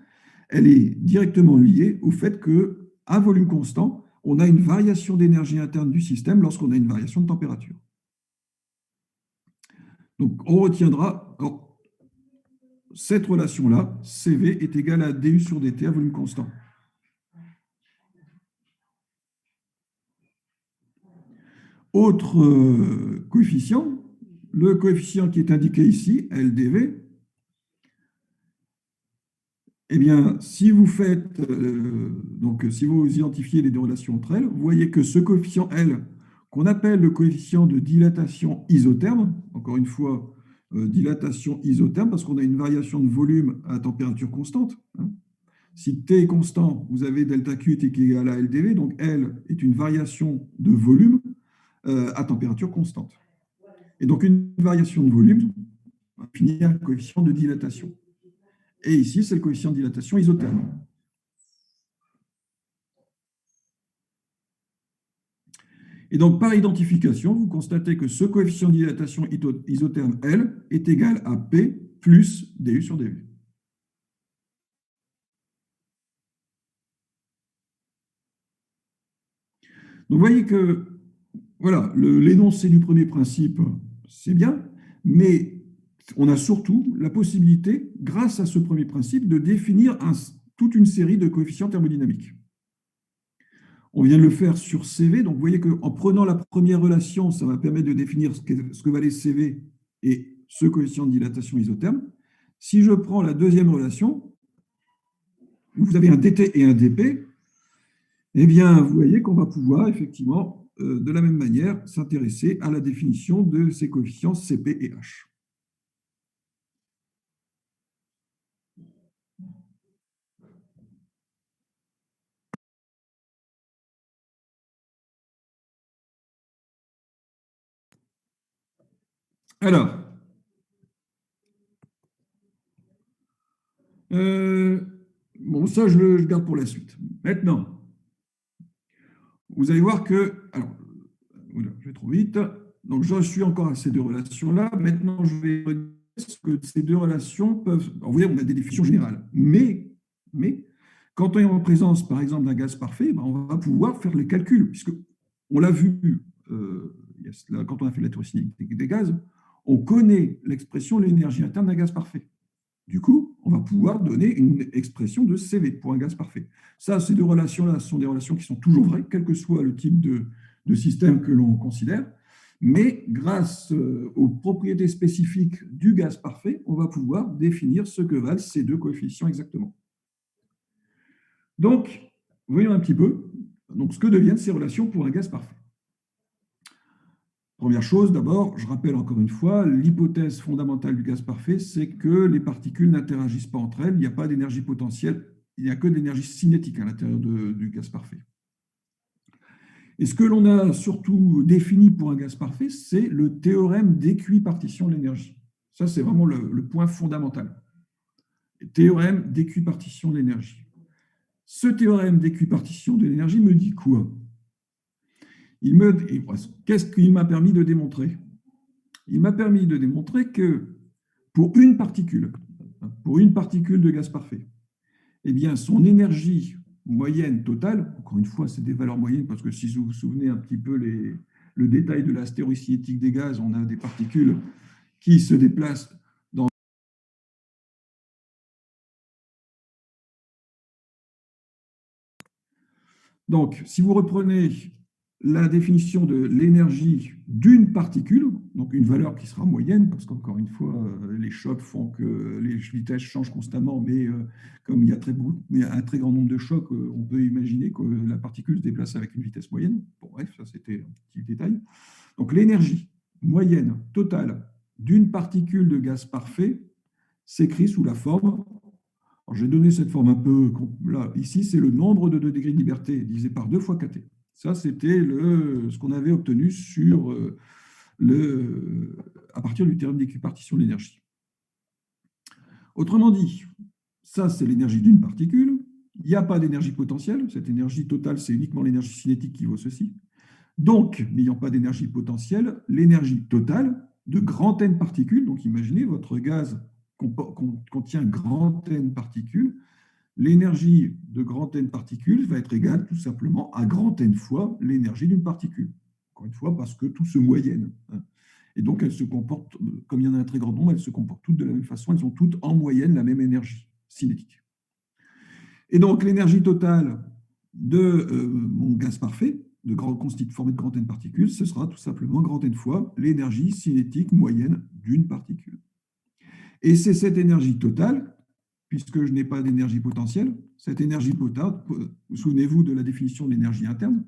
Elle est directement liée au fait qu'à volume constant, on a une variation d'énergie interne du système lorsqu'on a une variation de température. Donc on retiendra cette relation-là, CV est égal à DU sur DT à volume constant. Autre coefficient, le coefficient qui est indiqué ici, LdV, eh bien, si vous faites, si vous identifiez les deux relations entre elles, vous voyez que ce coefficient L, qu'on appelle le coefficient de dilatation isotherme, encore une fois, dilatation isotherme, parce qu'on a une variation de volume à température constante. Hein. Si T est constant, vous avez delta Q est égal à LdV, donc L est une variation de volume à température constante. Et donc, une variation de volume va finir un coefficient de dilatation. Et ici, c'est le coefficient de dilatation isotherme. Et donc, par identification, vous constatez que ce coefficient de dilatation isotherme L est égal à P plus DU sur DV. Donc, vous voyez que voilà, l'énoncé du premier principe, c'est bien, mais on a surtout la possibilité, grâce à ce premier principe, de définir toute une série de coefficients thermodynamiques. On vient de le faire sur CV, donc vous voyez qu'en prenant la première relation, ça va permettre de définir ce que valait CV et ce coefficient de dilatation isotherme. Si je prends la deuxième relation, vous avez un DT et un DP, eh bien, vous voyez qu'on va pouvoir effectivement, de la même manière, s'intéresser à la définition de ces coefficients CP et H. Alors, bon, ça, je le garde pour la suite. Maintenant, vous allez voir que, alors, je vais trop vite. Donc, je suis encore à ces deux relations-là. Maintenant, je vais dire que ces deux relations peuvent. Alors, vous voyez, on a des définitions générales. Mais quand on est en présence, par exemple, d'un gaz parfait, on va pouvoir faire les calculs, puisque on l'a vu quand on a fait la théorie cinétique des gaz, on connaît l'expression de l'énergie interne d'un gaz parfait. Du coup, on va pouvoir donner une expression de CV pour un gaz parfait. Ça, ces deux relations-là sont des relations qui sont toujours vraies, quel que soit le type de système que l'on considère. Mais grâce aux propriétés spécifiques du gaz parfait, on va pouvoir définir ce que valent ces deux coefficients exactement. Donc, voyons un petit peu donc, ce que deviennent ces relations pour un gaz parfait. Première chose, d'abord, je rappelle encore une fois, l'hypothèse fondamentale du gaz parfait, c'est que les particules n'interagissent pas entre elles, il n'y a pas d'énergie potentielle, il n'y a que de l'énergie cinétique à l'intérieur du gaz parfait. Et ce que l'on a surtout défini pour un gaz parfait, c'est le théorème d'équipartition de l'énergie. Ça, c'est vraiment le point fondamental. Le théorème d'équipartition de l'énergie. Ce théorème d'équipartition de l'énergie me dit quoi? Qu'est-ce qu'il m'a permis de démontrer? Il m'a permis de démontrer que pour une particule de gaz parfait, eh bien, son énergie moyenne totale, encore une fois, c'est des valeurs moyennes, parce que si vous vous souvenez un petit peu le détail de la stéréocinétique des gaz, on a des particules qui se déplacent dans... Donc, si vous reprenez la définition de l'énergie d'une particule, donc une valeur qui sera moyenne, parce qu'encore une fois, les chocs font que les vitesses changent constamment, mais comme il y a un très grand nombre de chocs, on peut imaginer que la particule se déplace avec une vitesse moyenne. Bon, bref, ça c'était un petit détail. Donc l'énergie moyenne totale d'une particule de gaz parfait s'écrit sous la forme... Alors, j'ai donné cette forme un peu... Là, ici, c'est le nombre de degrés de liberté divisé par 2 fois kT. Ça, c'était ce qu'on avait obtenu à partir du théorème d'équipartition de l'énergie. Autrement dit, ça, c'est l'énergie d'une particule. Il n'y a pas d'énergie potentielle. Cette énergie totale, c'est uniquement l'énergie cinétique qui vaut ceci. Donc, n'ayant pas d'énergie potentielle, l'énergie totale de grand N particules, donc imaginez, votre gaz contient grand N particules, l'énergie de grand N particules va être égale tout simplement à grand N fois l'énergie d'une particule. Encore une fois, parce que tout se moyenne. Et donc, elles se comportent, comme il y en a un très grand nombre, elles se comportent toutes de la même façon, elles ont toutes en moyenne la même énergie cinétique. Et donc, l'énergie totale de mon gaz parfait, formé de grand N particules, ce sera tout simplement grand N fois l'énergie cinétique moyenne d'une particule. Et c'est cette énergie totale, puisque je n'ai pas d'énergie potentielle, cette énergie potable, souvenez-vous de la définition de l'énergie interne.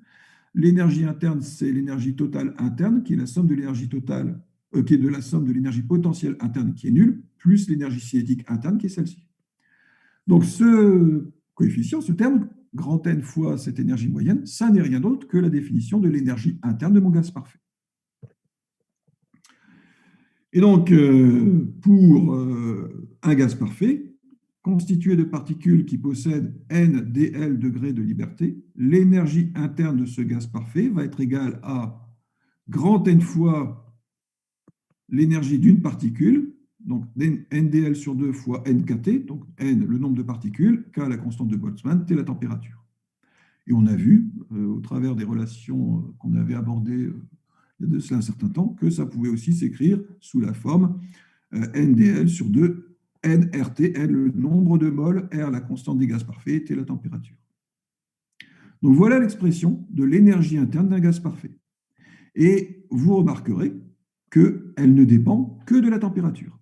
L'énergie interne, c'est l'énergie totale interne, qui est la somme de l'énergie totale, qui est de la somme de l'énergie potentielle interne, qui est nulle, plus l'énergie cinétique interne, qui est celle-ci. Donc, ce coefficient, ce terme, grand N fois cette énergie moyenne, ça n'est rien d'autre que la définition de l'énergie interne de mon gaz parfait. Et donc, pour un gaz parfait, constitué de particules qui possèdent n dl degrés de liberté, l'énergie interne de ce gaz parfait va être égale à grand N fois l'énergie d'une particule, donc NdL sur 2 fois nkt, donc n le nombre de particules, k la constante de Boltzmann, t la température. Et on a vu, au travers des relations qu'on avait abordées il y a de cela un certain temps, que ça pouvait aussi s'écrire sous la forme NdL sur 2 nRT, N le nombre de moles, R la constante des gaz parfaits, T la température. Donc voilà l'expression de l'énergie interne d'un gaz parfait. Et vous remarquerez qu'elle ne dépend que de la température.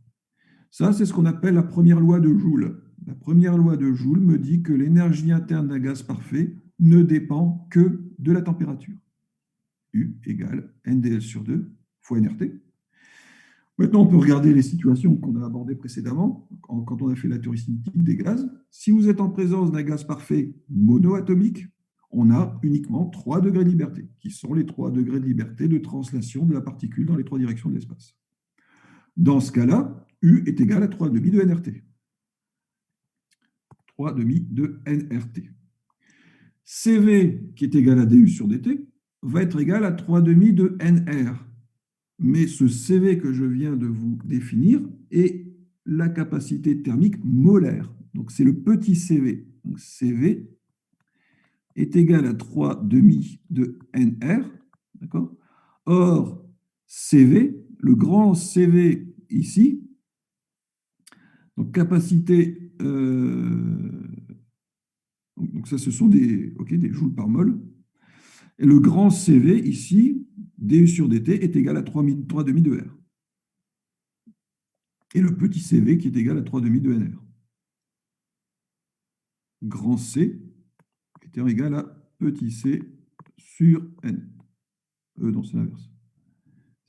Ça, c'est ce qu'on appelle la première loi de Joule. La première loi de Joule me dit que l'énergie interne d'un gaz parfait ne dépend que de la température. U égale NdL sur 2 fois nRT. Maintenant, on peut regarder les situations qu'on a abordées précédemment, quand on a fait la théorie cinétique des gaz. Si vous êtes en présence d'un gaz parfait monoatomique, on a uniquement 3 degrés de liberté, qui sont les 3 degrés de liberté de translation de la particule dans les 3 directions de l'espace. Dans ce cas-là, U est égal à 3,5 de nRT. 3,5 de nRT. CV, qui est égal à du sur dt, va être égal à 3,5 de nR. Mais ce CV que je viens de vous définir est la capacité thermique molaire. Donc, c'est le petit CV. Donc, CV est égal à 3,5 de nR. D'accord ? Or, CV, le grand CV ici, donc capacité, donc ça ce sont des joules par mol, et le grand CV ici, du sur dt, est égal à 3,5 de R. Et le petit CV qui est égal à 3,5 de NR. Grand C étant égal à petit c sur N. Non, c'est l'inverse.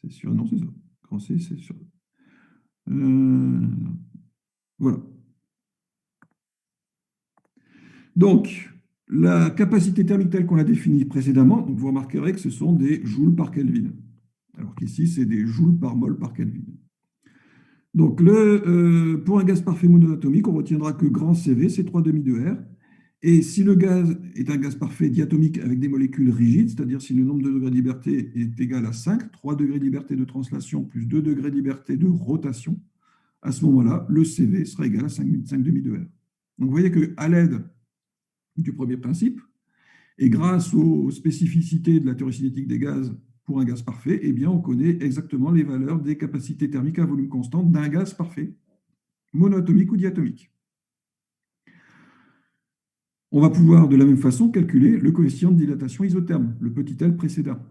C'est sûr, non, c'est ça. Grand C, c'est sûr. Euh, voilà. Donc, la capacité thermique telle qu'on l'a définie précédemment, donc vous remarquerez que ce sont des joules par Kelvin. Alors qu'ici, c'est des joules par mol par Kelvin. Donc, pour un gaz parfait monoatomique, on retiendra que grand CV, c'est 3 demi de R. Et si le gaz est un gaz parfait diatomique avec des molécules rigides, c'est-à-dire si le nombre de degrés de liberté est égal à 5, 3 degrés de liberté de translation plus 2 degrés de liberté de rotation, à ce moment-là, le CV sera égal à 5 demi de R. Donc, vous voyez qu'à l'aide du premier principe, et grâce aux spécificités de la théorie cinétique des gaz pour un gaz parfait, eh bien, on connaît exactement les valeurs des capacités thermiques à volume constant d'un gaz parfait, monoatomique ou diatomique. On va pouvoir de la même façon calculer le coefficient de dilatation isotherme, le petit l précédent.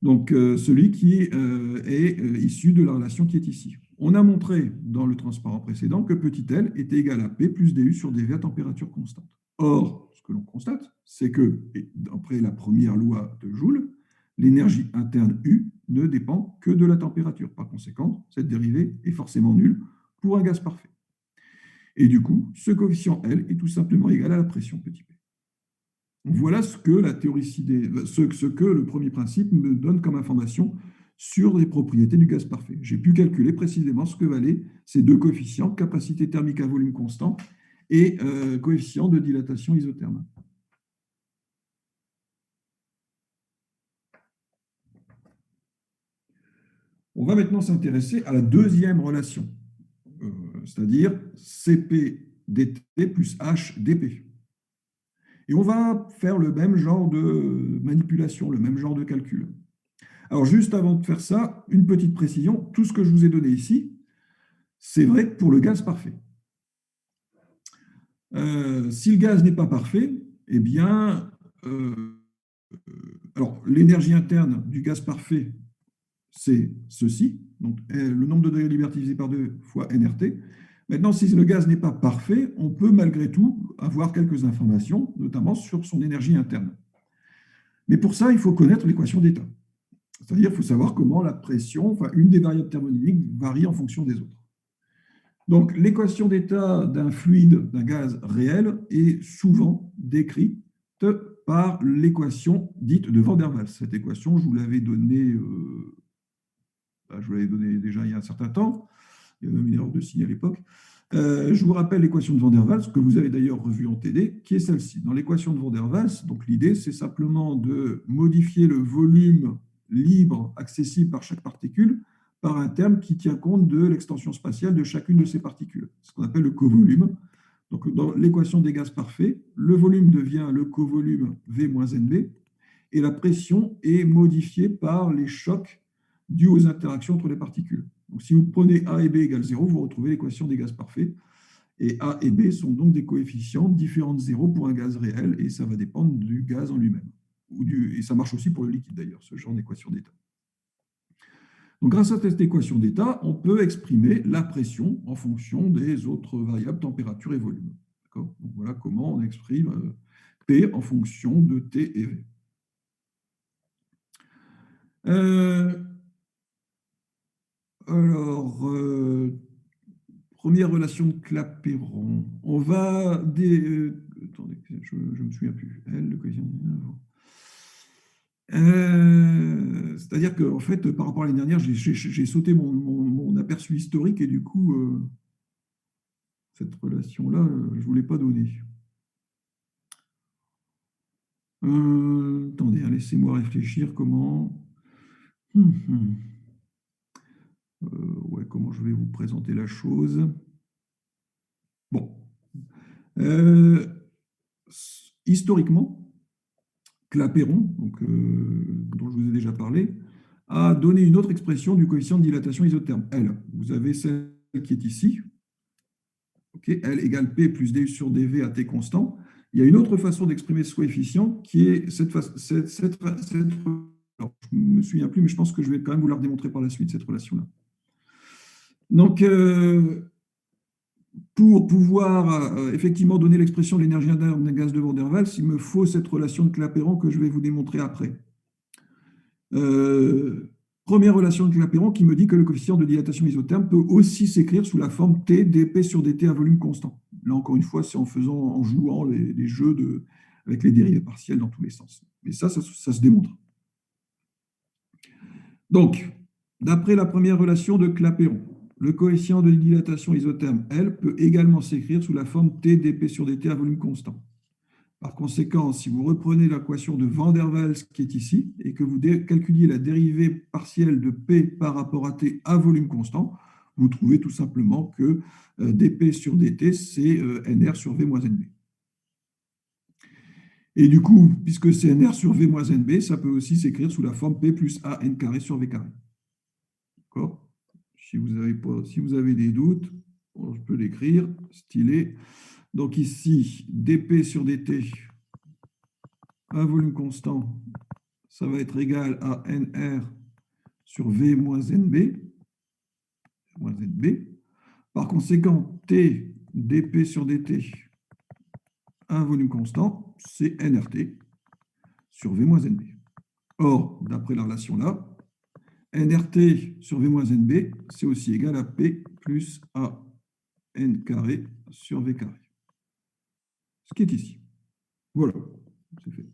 Donc, celui qui est issu de la relation qui est ici. On a montré dans le transparent précédent que petit l était égal à P plus dU sur dV à température constante. Or, ce que l'on constate, c'est que, après la première loi de Joule, l'énergie interne U ne dépend que de la température. Par conséquent, cette dérivée est forcément nulle pour un gaz parfait. Et du coup, ce coefficient L est tout simplement égal à la pression petit p. Voilà ce que la théorie ce que le premier principe me donne comme information sur les propriétés du gaz parfait. J'ai pu calculer précisément ce que valaient ces deux coefficients, capacité thermique à volume constant et coefficient de dilatation isotherme. On va maintenant s'intéresser à la deuxième relation, c'est-à-dire Cp dt plus H dp. Et on va faire le même genre de manipulation, le même genre de calcul. Alors, juste avant de faire ça, une petite précision. Tout ce que je vous ai donné ici, c'est vrai pour le gaz parfait. Si le gaz n'est pas parfait, eh bien, alors l'énergie interne du gaz parfait, c'est ceci. Donc, le nombre de degrés de liberté divisé par 2 fois nRT. Maintenant, si le gaz n'est pas parfait, on peut malgré tout avoir quelques informations, notamment sur son énergie interne. Mais pour ça, il faut connaître l'équation d'état. C'est-à-dire qu'il faut savoir comment la pression, enfin une des variables thermodynamiques, varie en fonction des autres. Donc, l'équation d'état d'un fluide, d'un gaz réel, est souvent décrite par l'équation dite de Van der Waals. Cette équation, je vous l'avais donnée, déjà il y a un certain temps. Il y avait même une erreur de signe à l'époque. Je vous rappelle l'équation de Van der Waals, que vous avez d'ailleurs revue en TD, qui est celle-ci. Dans l'équation de Van der Waals, donc l'idée, c'est simplement de modifier le volume libre accessible par chaque particule par un terme qui tient compte de l'extension spatiale de chacune de ces particules, ce qu'on appelle le covolume. Donc, dans l'équation des gaz parfaits, le volume devient le covolume V moins NB, et la pression est modifiée par les chocs dus aux interactions entre les particules. Donc, si vous prenez A et B égale 0, vous retrouvez l'équation des gaz parfaits. Et A et B sont donc des coefficients différents de 0 pour un gaz réel, et ça va dépendre du gaz en lui-même. Et ça marche aussi pour le liquide d'ailleurs, ce genre d'équation d'état. Donc, grâce à cette équation d'état, on peut exprimer la pression en fonction des autres variables, température et volume. Donc, voilà comment on exprime P en fonction de T et V. Alors, première relation de Clapeyron. On va... attendez, je ne me souviens plus. L, le coefficient... c'est-à-dire qu'en fait, par rapport à l'année dernière, j'ai sauté mon aperçu historique et du coup, cette relation-là, je ne vous l'ai pas donnée. Attendez, hein, laissez-moi réfléchir comment... ouais, comment je vais vous présenter la chose. Bon. Historiquement, Clapeyron, donc, dont je vous ai déjà parlé, a donné une autre expression du coefficient de dilatation isotherme, L. Vous avez celle qui est ici. Okay, L égale P plus dU sur dV à T constant. Il y a une autre façon d'exprimer ce coefficient qui est cette alors, je ne me souviens plus, mais je pense que je vais quand même vous la démontrer par la suite, cette relation-là. Donc, pour pouvoir effectivement donner l'expression de l'énergie interne d'un gaz de Van der Waals, il me faut cette relation de Clapeyron que je vais vous démontrer après. Première relation de Clapeyron qui me dit que le coefficient de dilatation isotherme peut aussi s'écrire sous la forme T dp sur dt à volume constant. Là, encore une fois, c'est en jouant les jeux avec les dérivées partielles dans tous les sens. Mais ça se démontre. Donc, d'après la première relation de Clapeyron, le coefficient de dilatation isotherme L peut également s'écrire sous la forme T dp sur dt à volume constant. Par conséquent, si vous reprenez l'équation de Van der Waals qui est ici et que vous calculiez la dérivée partielle de P par rapport à T à volume constant, vous trouvez tout simplement que dP sur dt, c'est NR sur V moins NB. Et du coup, puisque c'est NR sur V moins NB, ça peut aussi s'écrire sous la forme P plus A N carré sur V carré. D'accord ? Si vous avez des doutes, je peux l'écrire, stylé. Donc ici, dP sur dt à volume constant, ça va être égal à NR sur V moins NB. Par conséquent, T dP sur dt à volume constant, c'est NRT sur V moins NB. Or, d'après la relation là, NRT sur V moins NB, c'est aussi égal à P plus A N carré sur V carré. Ce qui est ici. Voilà, c'est fait.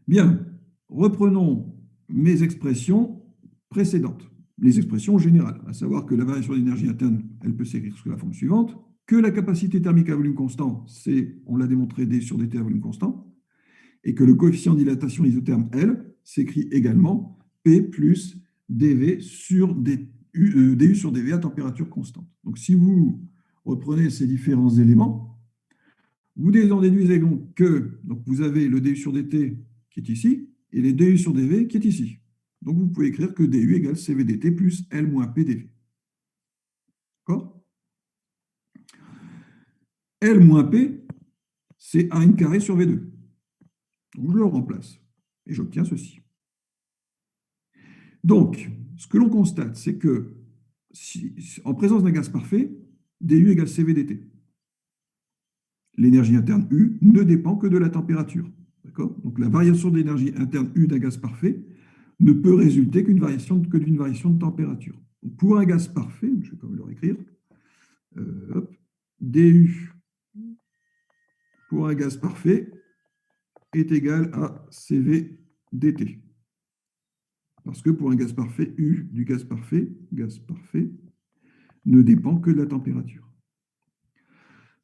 Bien, reprenons mes expressions précédentes, les expressions générales, à savoir que la variation d'énergie interne, elle peut s'écrire sous la forme suivante, que la capacité thermique à volume constant, c'est, on l'a démontré, D sur dt à volume constant, et que le coefficient de dilatation isotherme L s'écrit également P plus dV sur du sur dV à température constante. Donc si vous reprenez ces différents éléments, vous en déduisez donc que vous avez le du sur dt qui est ici, et les du sur dv qui est ici. Donc vous pouvez écrire que du égale cv dt plus L moins P dv. D'accord ? L moins P, c'est A1 carré sur V2. Donc je le remplace, et j'obtiens ceci. Donc, ce que l'on constate, c'est que en présence d'un gaz parfait, du égale cv dt. L'énergie interne U ne dépend que de la température. Donc la variation d'énergie interne U d'un gaz parfait ne peut résulter que d'une variation de température. Donc, pour un gaz parfait, je vais quand même le réécrire, du pour un gaz parfait est égal à cv dt. Parce que pour un gaz parfait, U du gaz parfait, ne dépend que de la température.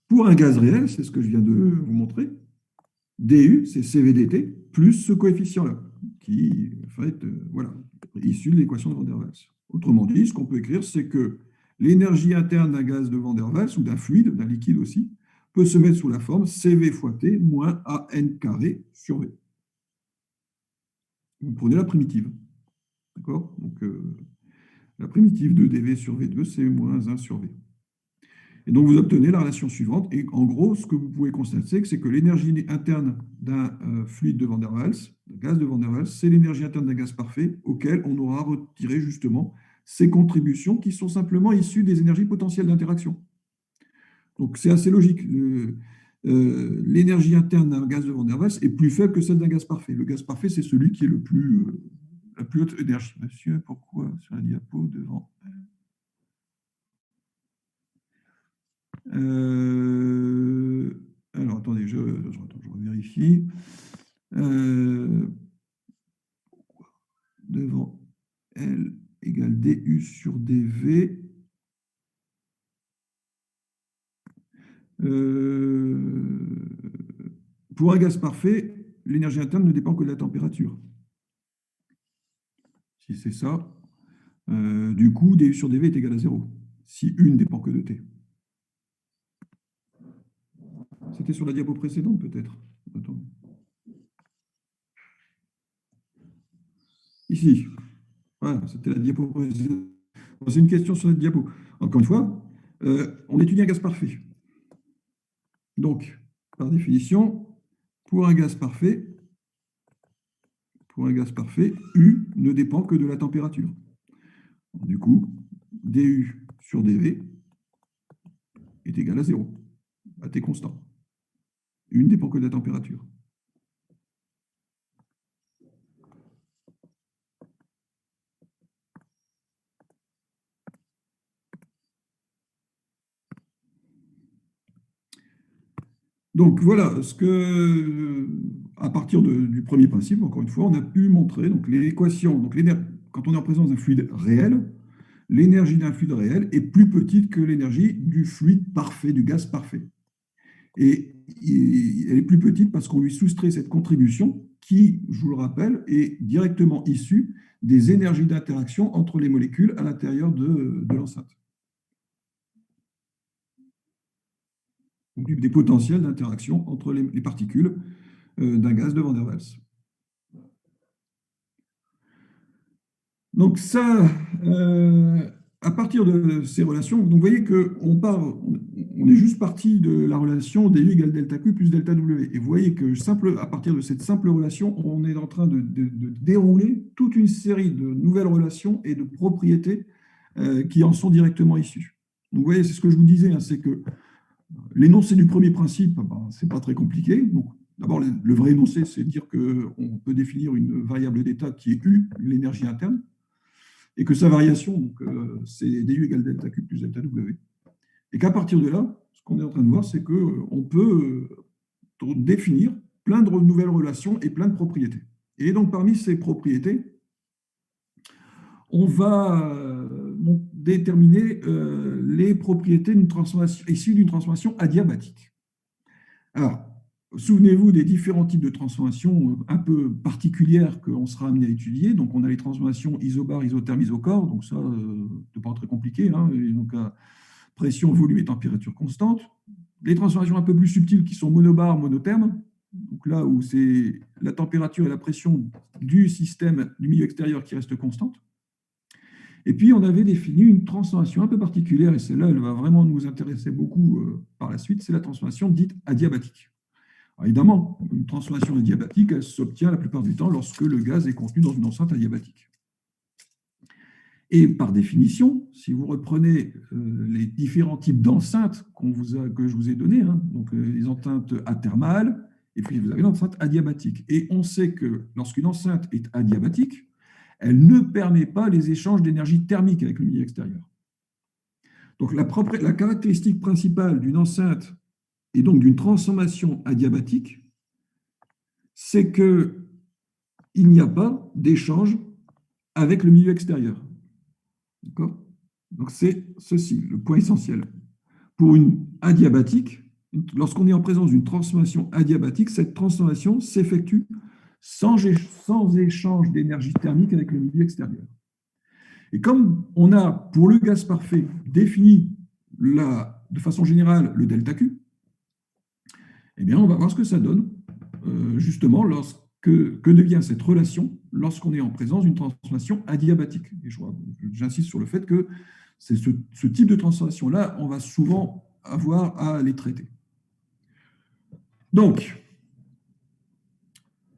Pour un gaz réel, c'est ce que je viens de vous montrer, du, c'est CVDT, plus ce coefficient-là, qui en fait, voilà, est issu de l'équation de Van der Waals. Autrement dit, ce qu'on peut écrire, c'est que l'énergie interne d'un gaz de Van der Waals, ou d'un fluide, d'un liquide aussi, peut se mettre sous la forme CV fois T moins AN carré sur V. Vous prenez la primitive. D'accord ? Donc, la primitive de dV sur V2, c'est moins 1 sur V. Et donc, vous obtenez la relation suivante. Et en gros, ce que vous pouvez constater, c'est que l'énergie interne d'un fluide de Van der Waals, d'un gaz de Van der Waals, c'est l'énergie interne d'un gaz parfait auquel on aura retiré justement ces contributions qui sont simplement issues des énergies potentielles d'interaction. Donc, c'est assez logique. L'énergie interne d'un gaz de Van der Waals est plus faible que celle d'un gaz parfait. Le gaz parfait, c'est celui qui est la plus haute énergie. Monsieur, pourquoi sur la diapo devant alors, attendez, je vérifie. Devant L égale du sur dV. Pour un gaz parfait, l'énergie interne ne dépend que de la température. Si c'est ça, du coup, du sur dV est égal à 0, si U ne dépend que de T. C'était sur la diapo précédente, peut-être. Ici. Voilà, c'était la diapo précédente. C'est une question sur notre diapo. Encore une fois, on étudie un gaz parfait. Donc, par définition, pour un gaz parfait, U ne dépend que de la température. Du coup, du sur dV est égal à 0, à T constant. U ne dépend que de la température. Donc voilà, à partir du premier principe, encore une fois, on a pu montrer donc, l'équation. Donc quand on est en présence d'un fluide réel, l'énergie d'un fluide réel est plus petite que l'énergie du fluide parfait, du gaz parfait. Et elle est plus petite parce qu'on lui soustrait cette contribution qui, je vous le rappelle, est directement issue des énergies d'interaction entre les molécules à l'intérieur de l'enceinte. Des potentiels d'interaction entre les particules d'un gaz de Van der Waals. Donc ça, à partir de ces relations, donc vous voyez on est juste parti de la relation du égale delta Q plus delta W. Et vous voyez que à partir de cette simple relation, on est en train de dérouler toute une série de nouvelles relations et de propriétés qui en sont directement issues. Donc vous voyez, c'est ce que je vous disais, hein, c'est que l'énoncé du premier principe, ce n'est pas très compliqué. D'abord, le vrai énoncé, c'est de dire qu'on peut définir une variable d'état qui est U, l'énergie interne, et que sa variation, c'est du égale delta Q plus delta W. Et qu'à partir de là, ce qu'on est en train de voir, c'est qu'on peut définir plein de nouvelles relations et plein de propriétés. Et donc, parmi ces propriétés, on va déterminer les propriétés issues d'une transformation adiabatique. Alors, souvenez-vous des différents types de transformations un peu particulières qu'on sera amené à étudier. Donc, on a les transformations isobar, isotherme, isochore. Donc, ça, c'est pas très compliqué. Hein. Et donc, pression, volume et température constante. Les transformations un peu plus subtiles qui sont monobar, monotherme. Donc, là où c'est la température et la pression du système, du milieu extérieur qui restent constantes. Et puis, on avait défini une transformation un peu particulière, et celle-là, elle va vraiment nous intéresser beaucoup par la suite, c'est la transformation dite adiabatique. Alors, évidemment, une transformation adiabatique, elle s'obtient la plupart du temps lorsque le gaz est contenu dans une enceinte adiabatique. Et par définition, si vous reprenez les différents types d'enceintes que je vous ai donnés, hein, donc les enceintes athermales, et puis vous avez l'enceinte adiabatique. Et on sait que lorsqu'une enceinte est adiabatique, elle ne permet pas les échanges d'énergie thermique avec le milieu extérieur. Donc la caractéristique principale d'une enceinte et donc d'une transformation adiabatique, c'est qu'il n'y a pas d'échange avec le milieu extérieur. D'accord ? Donc c'est ceci, le point essentiel. Pour une adiabatique, lorsqu'on est en présence d'une transformation adiabatique, cette transformation s'effectue sans échange d'énergie thermique avec le milieu extérieur. Et comme on a, pour le gaz parfait, défini de façon générale le delta Q, eh bien, on va voir ce que ça donne, justement, que devient cette relation lorsqu'on est en présence d'une transformation adiabatique. Et j'insiste sur le fait que c'est ce type de transformation-là, on va souvent avoir à les traiter. Donc,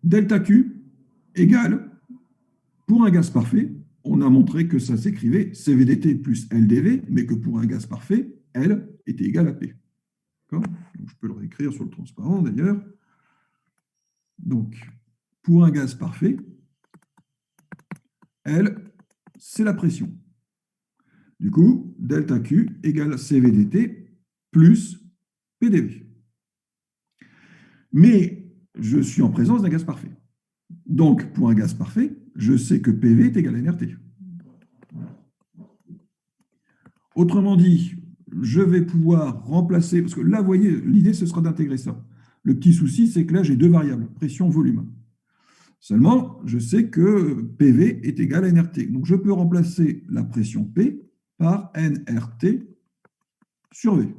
delta Q égale, pour un gaz parfait, on a montré que ça s'écrivait CVDT plus LDV, mais que pour un gaz parfait, L était égal à P. Donc, je peux le réécrire sur le transparent d'ailleurs. Donc, pour un gaz parfait, L, c'est la pression. Du coup, delta Q égale CVDT plus PDV. Mais je suis en présence d'un gaz parfait. Donc, pour un gaz parfait, je sais que PV est égal à nRT. Autrement dit, je vais pouvoir remplacer, parce que là, vous voyez, l'idée, ce sera d'intégrer ça. Le petit souci, c'est que là, j'ai deux variables, pression, volume. Seulement, je sais que PV est égal à nRT. Donc, je peux remplacer la pression P par nRT sur V.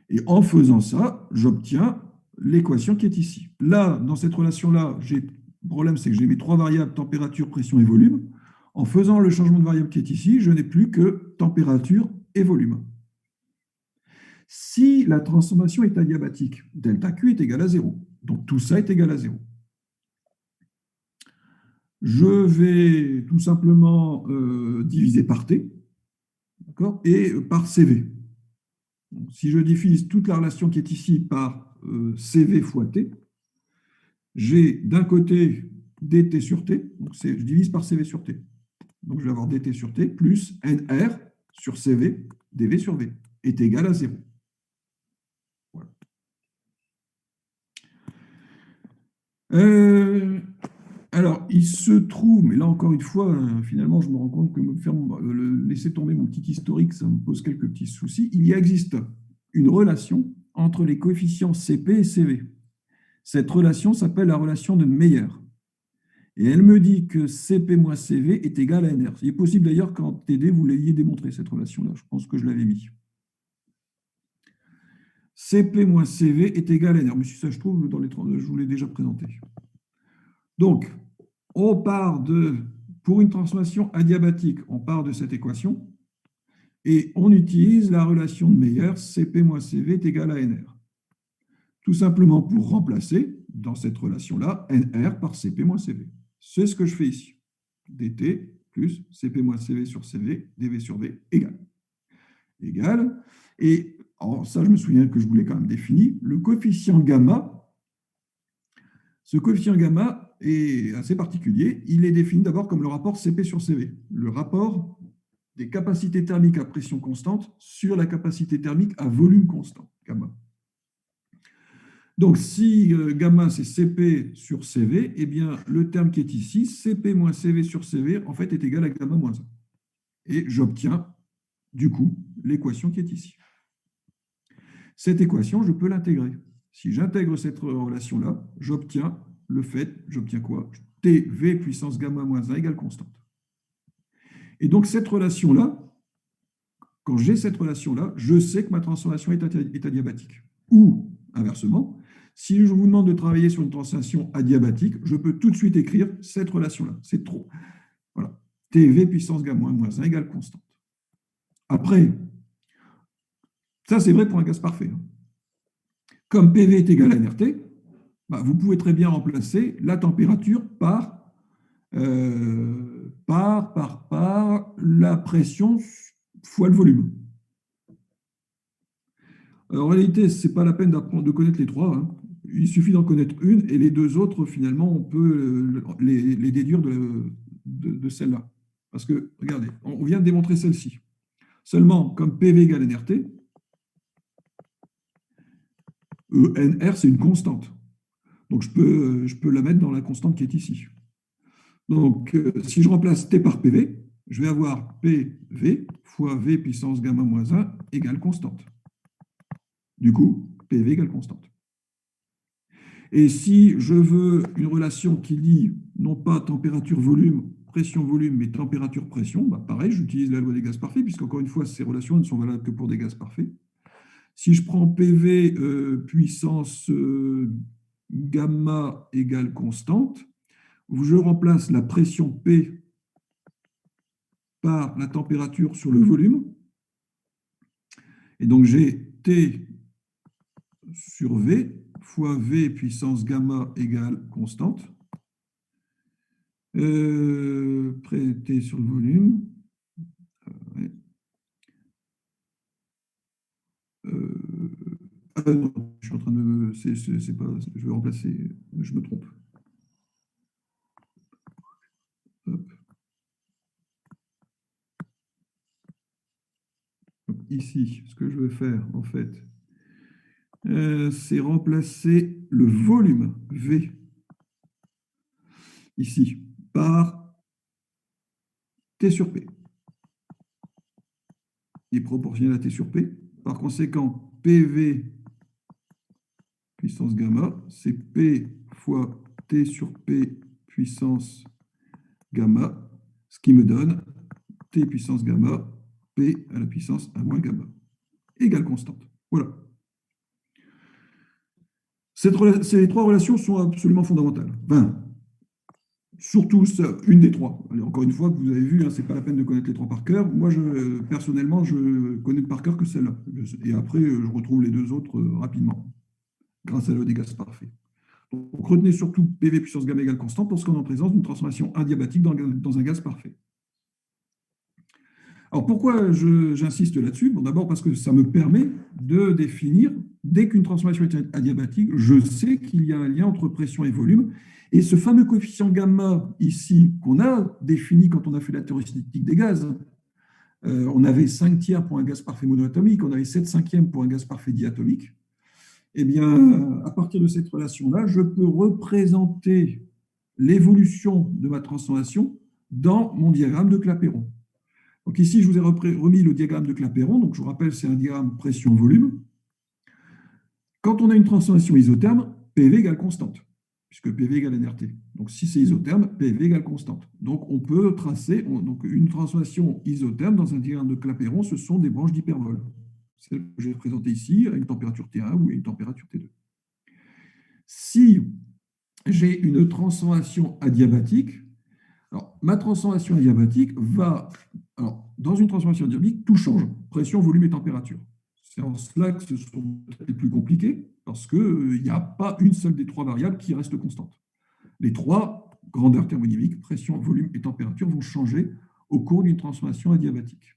Et en faisant ça, j'obtiens l'équation qui est ici. Là, dans cette relation-là, le problème, c'est que j'ai mes trois variables, température, pression et volume. En faisant le changement de variable qui est ici, je n'ai plus que température et volume. Si la transformation est adiabatique, delta Q est égal à 0. Donc tout ça est égal à 0. Je vais tout simplement diviser par T, et par CV. Donc, si je divise toute la relation qui est ici par CV fois T, j'ai d'un côté dt sur T, donc je divise par CV sur T. Donc je vais avoir dt sur T plus NR sur CV, dV sur V, est égal à 0. Euh, alors, il se trouve, mais là encore une fois, finalement, je me rends compte que laisser tomber mon petit historique, ça me pose quelques petits soucis. Existe une relation entre les coefficients CP et CV. Cette relation s'appelle la relation de Meyer. Et elle me dit que CP moins CV est égal à NR. Il est possible d'ailleurs qu'en TD, vous l'ayez démontré, cette relation-là. Je pense que je l'avais mis. CP moins CV est égal à NR. Mais si ça, je trouve, je vous l'ai déjà présenté. Donc, on part pour une transformation adiabatique, on part de cette équation et on utilise la relation de Meyer, CP moins CV est égal à NR. Tout simplement pour remplacer dans cette relation-là NR par CP moins CV. C'est ce que je fais ici. dt plus CP moins CV sur CV, dV sur V égale. Et alors ça, je me souviens que je voulais quand même définir le coefficient gamma. Ce coefficient gamma est assez particulier. Il est défini d'abord comme le rapport CP sur CV, le rapport des capacités thermiques à pression constante sur la capacité thermique à volume constant, gamma. Donc, si gamma, c'est CP sur CV, eh bien, le terme qui est ici, CP moins CV sur CV, en fait, est égal à gamma moins 1. Et j'obtiens, du coup, l'équation qui est ici. Cette équation, je peux l'intégrer. Si j'intègre cette relation-là, j'obtiens quoi? TV puissance gamma moins 1 égale constante. Et donc, cette relation-là, quand j'ai cette relation-là, je sais que ma transformation est adiabatique. Ou, inversement, si je vous demande de travailler sur une transformation adiabatique, je peux tout de suite écrire cette relation-là. C'est trop. Voilà. TV puissance gamma moins 1 égale constante. Après, ça c'est vrai pour un gaz parfait. Comme PV est égal à nRT, vous pouvez très bien remplacer la température par la pression fois le volume. Alors, en réalité, ce n'est pas la peine de connaître les trois. Hein. Il suffit d'en connaître une et les deux autres, finalement, on peut les déduire de celle-là. Parce que, regardez, on vient de démontrer celle-ci. Seulement, comme PV égale nRT, NR, c'est une constante. Donc, je peux la mettre dans la constante qui est ici. Donc, si je remplace T par PV, je vais avoir PV fois V puissance gamma moins 1 égale constante. Du coup, PV égale constante. Et si je veux une relation qui lie non pas température-volume, pression-volume, mais température-pression, pareil, j'utilise la loi des gaz parfaits, puisqu'encore une fois, ces relations ne sont valables que pour des gaz parfaits. Si je prends PV puissance gamma égale constante, je remplace la pression P par la température sur le volume. Et donc, j'ai T sur V fois V puissance gamma égale constante. T sur le volume. Ouais. Non, je suis en train de. C'est pas, je vais remplacer. Je me trompe. Hop. Ici, ce que je vais faire, en fait, c'est remplacer le volume V, ici, par T sur P. Il est proportionnel à T sur P. Par conséquent, PV puissance gamma, c'est P fois T sur P puissance gamma, ce qui me donne T puissance gamma, P à la puissance 1 moins gamma, égale constante. Voilà. Ces trois relations sont absolument fondamentales. Surtout une des trois. Alors, encore une fois, vous avez vu, ce n'est pas la peine de connaître les trois par cœur. Moi, personnellement, je connais par cœur que celle-là. Et après, je retrouve les deux autres rapidement, grâce à la loi des gaz parfaits. Donc, retenez surtout PV puissance gamma égale constante lorsqu'on est en présence d'une transformation adiabatique dans un gaz parfait. Alors, pourquoi j'insiste là-dessus? Bon, d'abord parce que ça me permet de définir, dès qu'une transformation est adiabatique, je sais qu'il y a un lien entre pression et volume. Et ce fameux coefficient gamma ici, qu'on a défini quand on a fait la théorie cinétique des gaz, on avait 5 tiers pour un gaz parfait monoatomique, on avait 7/5 pour un gaz parfait diatomique. Eh bien, à partir de cette relation-là, je peux représenter l'évolution de ma transformation dans mon diagramme de Clapeyron. Donc ici, je vous ai remis le diagramme de Clapeyron. Donc je vous rappelle, c'est un diagramme pression-volume. Quand on a une transformation isotherme, PV égale constante, puisque PV égale nRT. Donc si c'est isotherme, PV égale constante. Donc on peut tracer donc une transformation isotherme dans un diagramme de Clapeyron, ce sont des branches d'hyperbole. Celle que j'ai présentée ici, à une température T1 ou à une température T2. Si j'ai une transformation adiabatique, alors ma transformation adiabatique va... Alors, dans une transformation adiabatique, tout change, pression, volume et température. C'est en cela que ce sont les plus compliqués, parce qu'il n'y a pas une seule des trois variables qui reste constante. Les trois grandeurs thermodynamiques, pression, volume et température, vont changer au cours d'une transformation adiabatique.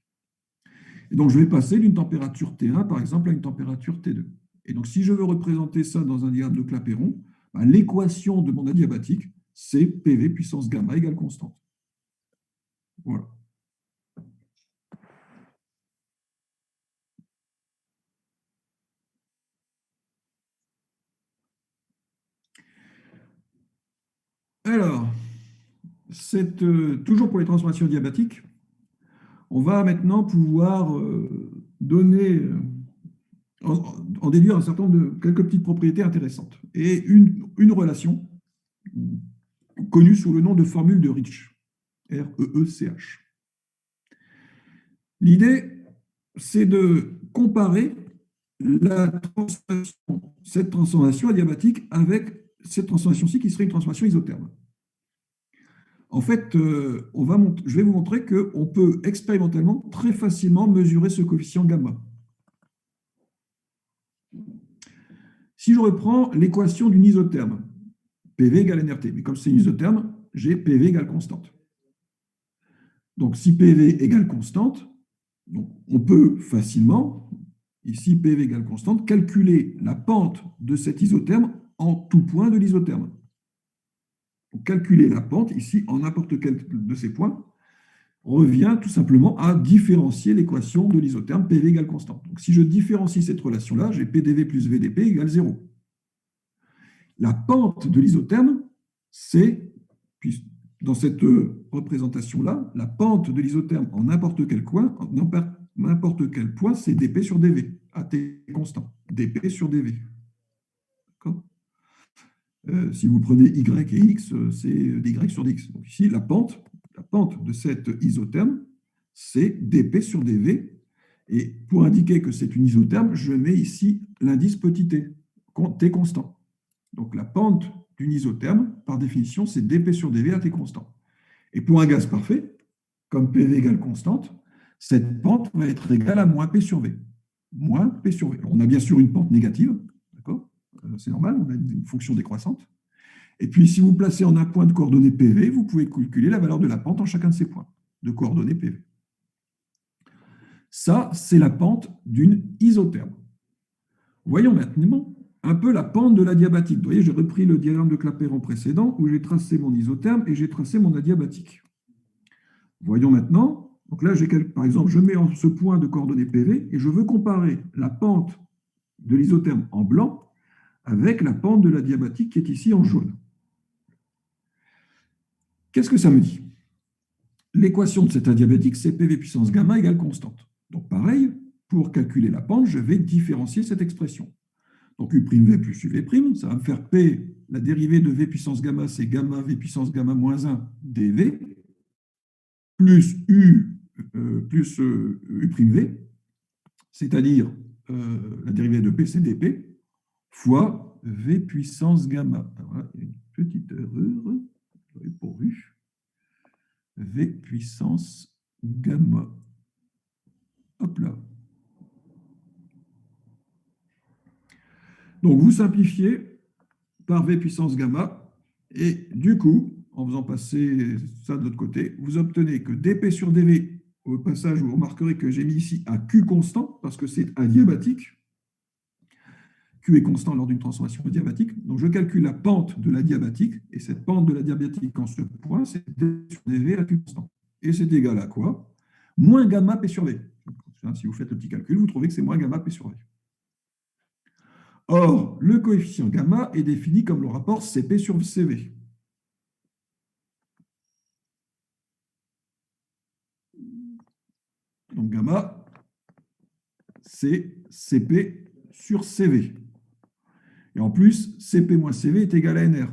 Et donc, je vais passer d'une température T1, par exemple, à une température T2. Et donc, si je veux représenter ça dans un diagramme de Clapeyron, l'équation de mon adiabatique, c'est PV puissance gamma égale constante. Voilà. Alors, toujours pour les transformations adiabatiques, on va maintenant pouvoir donner, en déduire un certain nombre de quelques petites propriétés intéressantes et une relation connue sous le nom de formule de Reech, R-E-E-C-H. L'idée, c'est de comparer cette transformation adiabatique avec cette transformation-ci qui serait une transformation isotherme. En fait, je vais vous montrer qu'on peut expérimentalement très facilement mesurer ce coefficient gamma. Si je reprends l'équation d'une isotherme, PV égale nRT, mais comme c'est une isotherme, j'ai PV égale constante. Donc, si PV égale constante, donc on peut facilement, ici PV égale constante, calculer la pente de cet isotherme en tout point de l'isotherme. Calculer la pente, ici, en n'importe quel de ces points, revient tout simplement à différencier l'équation de l'isotherme PV égale constante. Donc, si je différencie cette relation-là, j'ai PdV plus VdP égale 0. La pente de l'isotherme, c'est, dans cette représentation-là, la pente de l'isotherme en n'importe quel point, c'est dP sur dV, à T constant. dP sur dV. D'accord ? Si vous prenez Y et X, c'est dy sur dx. Donc ici, la pente de cette isotherme, c'est dP sur dV. Et pour indiquer que c'est une isotherme, je mets ici l'indice petit t, t constant. Donc la pente d'une isotherme, par définition, c'est dP sur dV à t constant. Et pour un gaz parfait, comme PV égale constante, cette pente va être égale à moins P sur V. Moins P sur V. Alors, on a bien sûr une pente négative, d'accord ? C'est normal, on a une fonction décroissante. Et puis, si vous placez en un point de coordonnées PV, vous pouvez calculer la valeur de la pente en chacun de ces points de coordonnées PV. Ça, c'est la pente d'une isotherme. Voyons maintenant un peu la pente de l'adiabatique. Vous voyez, j'ai repris le diagramme de Clapeyron précédent où j'ai tracé mon isotherme et j'ai tracé mon adiabatique. Voyons maintenant. Donc là, par exemple, je mets en ce point de coordonnées PV et je veux comparer la pente de l'isotherme en blanc avec la pente de l'adiabatique qui est ici en jaune. Qu'est-ce que ça me dit? L'équation de cet adiabatique, c'est PV puissance gamma égale constante. Donc pareil, pour calculer la pente, je vais différencier cette expression. Donc U' V plus UV', ça va me faire P, la dérivée de V puissance gamma, c'est gamma V puissance gamma moins 1 dV, plus U plus U'V, c'est-à-dire la dérivée de P, c'est dP, fois V puissance gamma. Alors là, il y a une petite erreur, pour U. V puissance gamma. Hop là. Donc, vous simplifiez par V puissance gamma, et du coup, en faisant passer ça de l'autre côté, vous obtenez que dP sur dV, au passage, vous remarquerez que j'ai mis ici un Q constant, parce que c'est adiabatique. Q est constant lors d'une transformation adiabatique. Donc, je calcule la pente de l'adiabatique, et cette pente de l'adiabatique en ce point, c'est D sur dV à Q constant. Et c'est égal à quoi? Moins gamma P sur V. Si vous faites le petit calcul, vous trouvez que c'est moins gamma P sur V. Or, le coefficient gamma est défini comme le rapport Cp sur Cv. Donc gamma, c'est Cp sur Cv. Et en plus, Cp moins Cv est égal à Nr.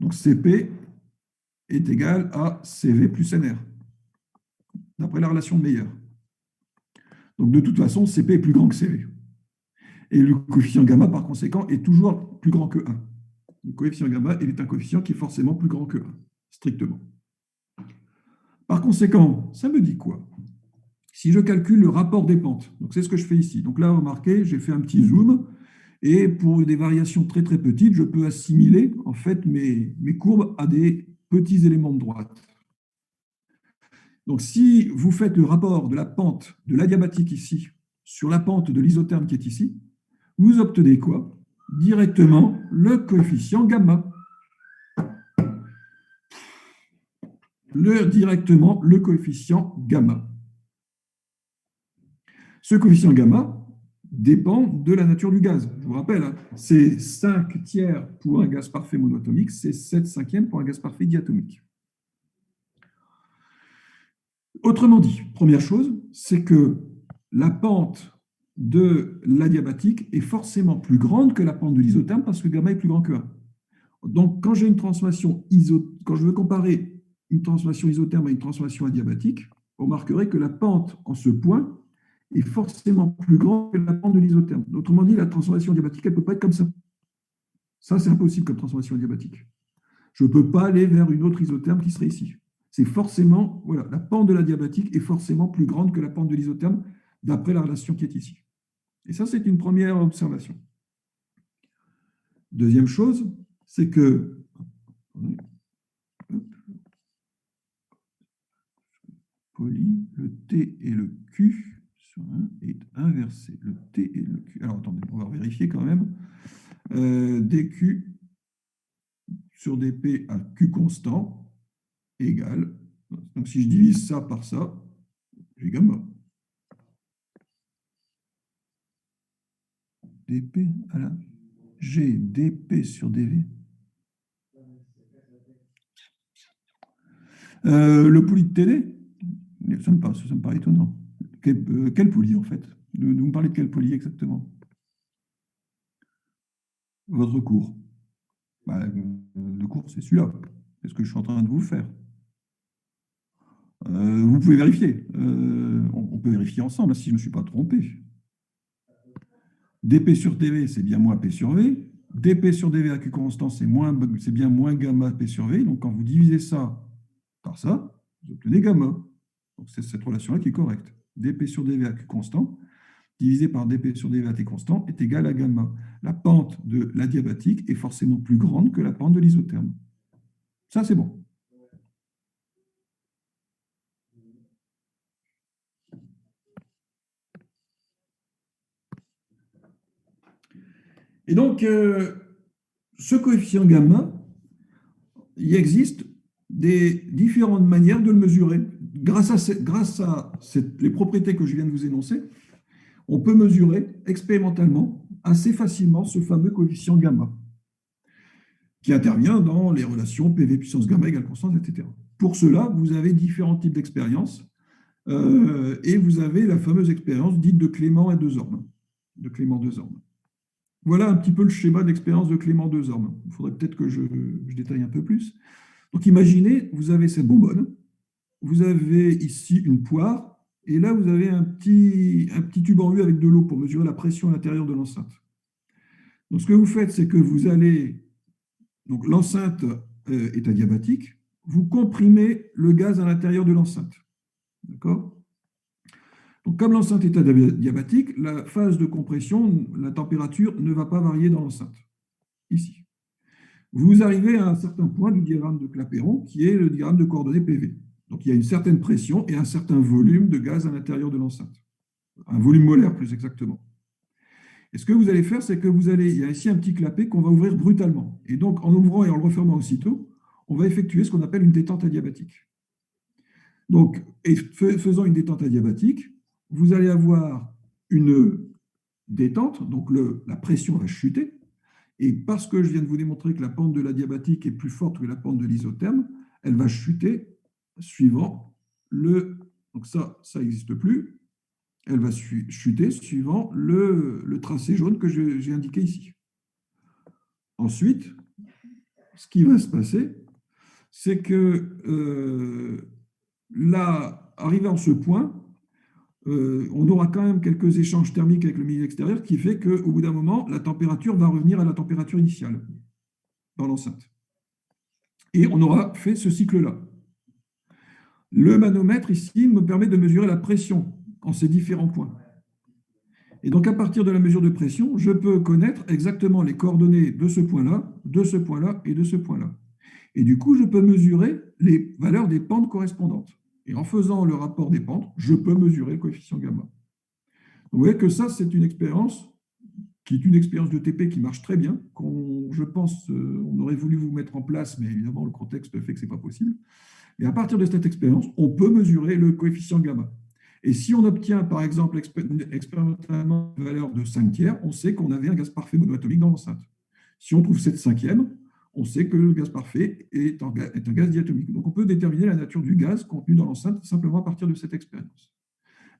Donc Cp est égal à Cv plus Nr, d'après la relation de Meyer. Donc de toute façon, Cp est plus grand que Cv. Et le coefficient gamma, par conséquent, est toujours plus grand que 1. Le coefficient gamma est un coefficient qui est forcément plus grand que 1, strictement. Par conséquent, ça me dit quoi? Si je calcule le rapport des pentes, donc c'est ce que je fais ici. Donc là, remarquez, j'ai fait un petit zoom, et pour des variations très très petites, je peux assimiler en fait mes courbes à des petits éléments de droite. Donc si vous faites le rapport de la pente de l'adiabatique ici sur la pente de l'isotherme qui est ici, vous obtenez quoi? Directement le coefficient gamma. Directement le coefficient gamma. Ce coefficient gamma dépend de la nature du gaz. Je vous rappelle, hein, c'est 5 tiers pour un gaz parfait monoatomique, c'est 7 cinquièmes pour un gaz parfait diatomique. Autrement dit, première chose, c'est que la pente de l'adiabatique est forcément plus grande que la pente de l'isotherme parce que gamma est plus grand que 1. Donc, quand j'ai une transformation quand je veux comparer une transformation isotherme à une transformation adiabatique, vous remarquerez que la pente en ce point est forcément plus grande que la pente de l'isotherme. Autrement dit, la transformation adiabatique, elle ne peut pas être comme ça. Ça, c'est impossible comme transformation adiabatique. Je ne peux pas aller vers une autre isotherme qui serait ici. C'est forcément, voilà, la pente de l'adiabatique est forcément plus grande que la pente de l'isotherme d'après la relation qui est ici. Et ça, c'est une première observation. Deuxième chose, c'est que le T et le Q sur 1 est inversé. Le T et le Q. Alors, attendez, on va vérifier quand même. dQ sur dP à Q constant égale. Donc, si je divise ça par ça, j'ai gamma. dP à la G, dP sur dV. Le poulie de TD, ça me paraît étonnant. Quel poulie, en fait? Vous me parlez de quel poulie exactement? Votre cours. Le cours, c'est celui-là. C'est ce que je suis en train de vous faire. Vous pouvez vérifier. On peut vérifier ensemble, si je ne me suis pas trompé. dP sur dV, c'est bien moins P sur V. dP sur dV à Q constant, c'est bien moins gamma P sur V. Donc, quand vous divisez ça par ça, vous obtenez gamma. Donc, c'est cette relation-là qui est correcte. dP sur dV à Q constant, divisé par dP sur dV à T constant, est égal à gamma. La pente de l'adiabatique est forcément plus grande que la pente de l'isotherme. Ça, c'est bon. Et donc, ce coefficient gamma, il existe des différentes manières de le mesurer. Grâce à les propriétés que je viens de vous énoncer, on peut mesurer expérimentalement assez facilement ce fameux coefficient gamma, qui intervient dans les relations PV puissance gamma égale constante, etc. Pour cela, vous avez différents types d'expériences, et vous avez la fameuse expérience dite de Clément et de Zorn. Voilà un petit peu le schéma d'expérience de Clément de Zorn. Il faudrait peut-être que je détaille un peu plus. Donc imaginez, vous avez cette bonbonne, vous avez ici une poire, et là vous avez un petit tube en U avec de l'eau pour mesurer la pression à l'intérieur de l'enceinte. Donc ce que vous faites, c'est que vous allez, donc l'enceinte est adiabatique, vous comprimez le gaz à l'intérieur de l'enceinte. D'accord? Donc comme l'enceinte est adiabatique, la phase de compression, la température ne va pas varier dans l'enceinte. Ici. Vous arrivez à un certain point du diagramme de Clapeyron, qui est le diagramme de coordonnées PV. Donc il y a une certaine pression et un certain volume de gaz à l'intérieur de l'enceinte. Un volume molaire, plus exactement. Et ce que vous allez faire, c'est que il y a ici un petit clapet qu'on va ouvrir brutalement. Et donc, en l'ouvrant et en le refermant aussitôt, on va effectuer ce qu'on appelle une détente adiabatique. Donc, faisant une détente adiabatique, vous allez avoir une détente, donc la pression va chuter. Et parce que je viens de vous démontrer que la pente de l'adiabatique est plus forte que la pente de l'isotherme, elle va chuter suivant le... Donc ça n'existe plus. Elle va chuter suivant le tracé jaune que j'ai indiqué ici. Ensuite, ce qui va se passer, c'est que là, arrivé en ce point, on aura quand même quelques échanges thermiques avec le milieu extérieur qui fait qu'au bout d'un moment, la température va revenir à la température initiale dans l'enceinte. Et on aura fait ce cycle-là. Le manomètre ici me permet de mesurer la pression en ces différents points. Et donc, à partir de la mesure de pression, je peux connaître exactement les coordonnées de ce point-là, de ce point-là et de ce point-là. Et du coup, je peux mesurer les valeurs des pentes correspondantes. Et en faisant le rapport des pentes, je peux mesurer le coefficient gamma. Donc, vous voyez que ça, c'est une expérience qui est une expérience de TP qui marche très bien, je pense, on aurait voulu vous mettre en place, mais évidemment, le contexte fait que ce n'est pas possible. Et à partir de cette expérience, on peut mesurer le coefficient gamma. Et si on obtient, par exemple, expérimentalement une valeur de 5 tiers, on sait qu'on avait un gaz parfait monoatomique dans l'enceinte. Si on trouve 7 cinquièmes, on sait que le gaz parfait est un gaz diatomique. Donc on peut déterminer la nature du gaz contenu dans l'enceinte simplement à partir de cette expérience.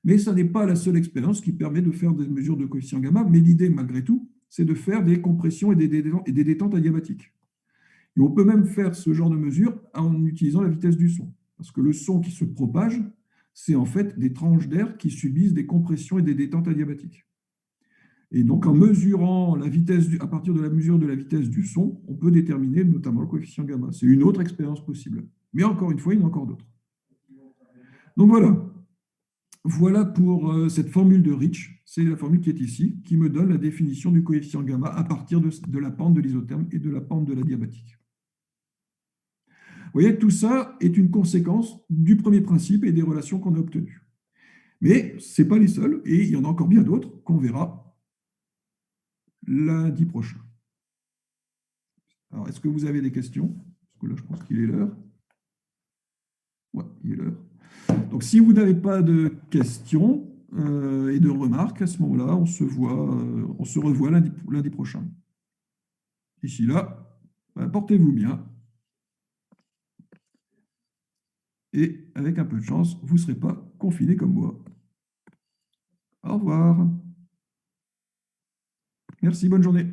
Mais ça n'est pas la seule expérience qui permet de faire des mesures de coefficient gamma, mais l'idée, malgré tout, c'est de faire des compressions et des détentes adiabatiques. Et on peut même faire ce genre de mesure en utilisant la vitesse du son. Parce que le son qui se propage, c'est en fait des tranches d'air qui subissent des compressions et des détentes adiabatiques. Et donc, en mesurant la vitesse, à partir de la mesure de la vitesse du son, on peut déterminer notamment le coefficient gamma. C'est une autre expérience possible. Mais encore une fois, il y en a encore d'autres. Donc voilà. Voilà pour cette formule de Rich. C'est la formule qui est ici, qui me donne la définition du coefficient gamma à partir de la pente de l'isotherme et de la pente de l'adiabatique. Vous voyez, tout ça est une conséquence du premier principe et des relations qu'on a obtenues. Mais ce n'est pas les seuls, et il y en a encore bien d'autres qu'on verra lundi prochain. Alors, est-ce que vous avez des questions? Parce que là, je pense qu'il est l'heure. Oui, il est l'heure. Donc, si vous n'avez pas de questions et de remarques, à ce moment-là, on se revoit lundi prochain. D'ici là, portez-vous bien. Et avec un peu de chance, vous ne serez pas confiné comme moi. Au revoir. Merci, bonne journée.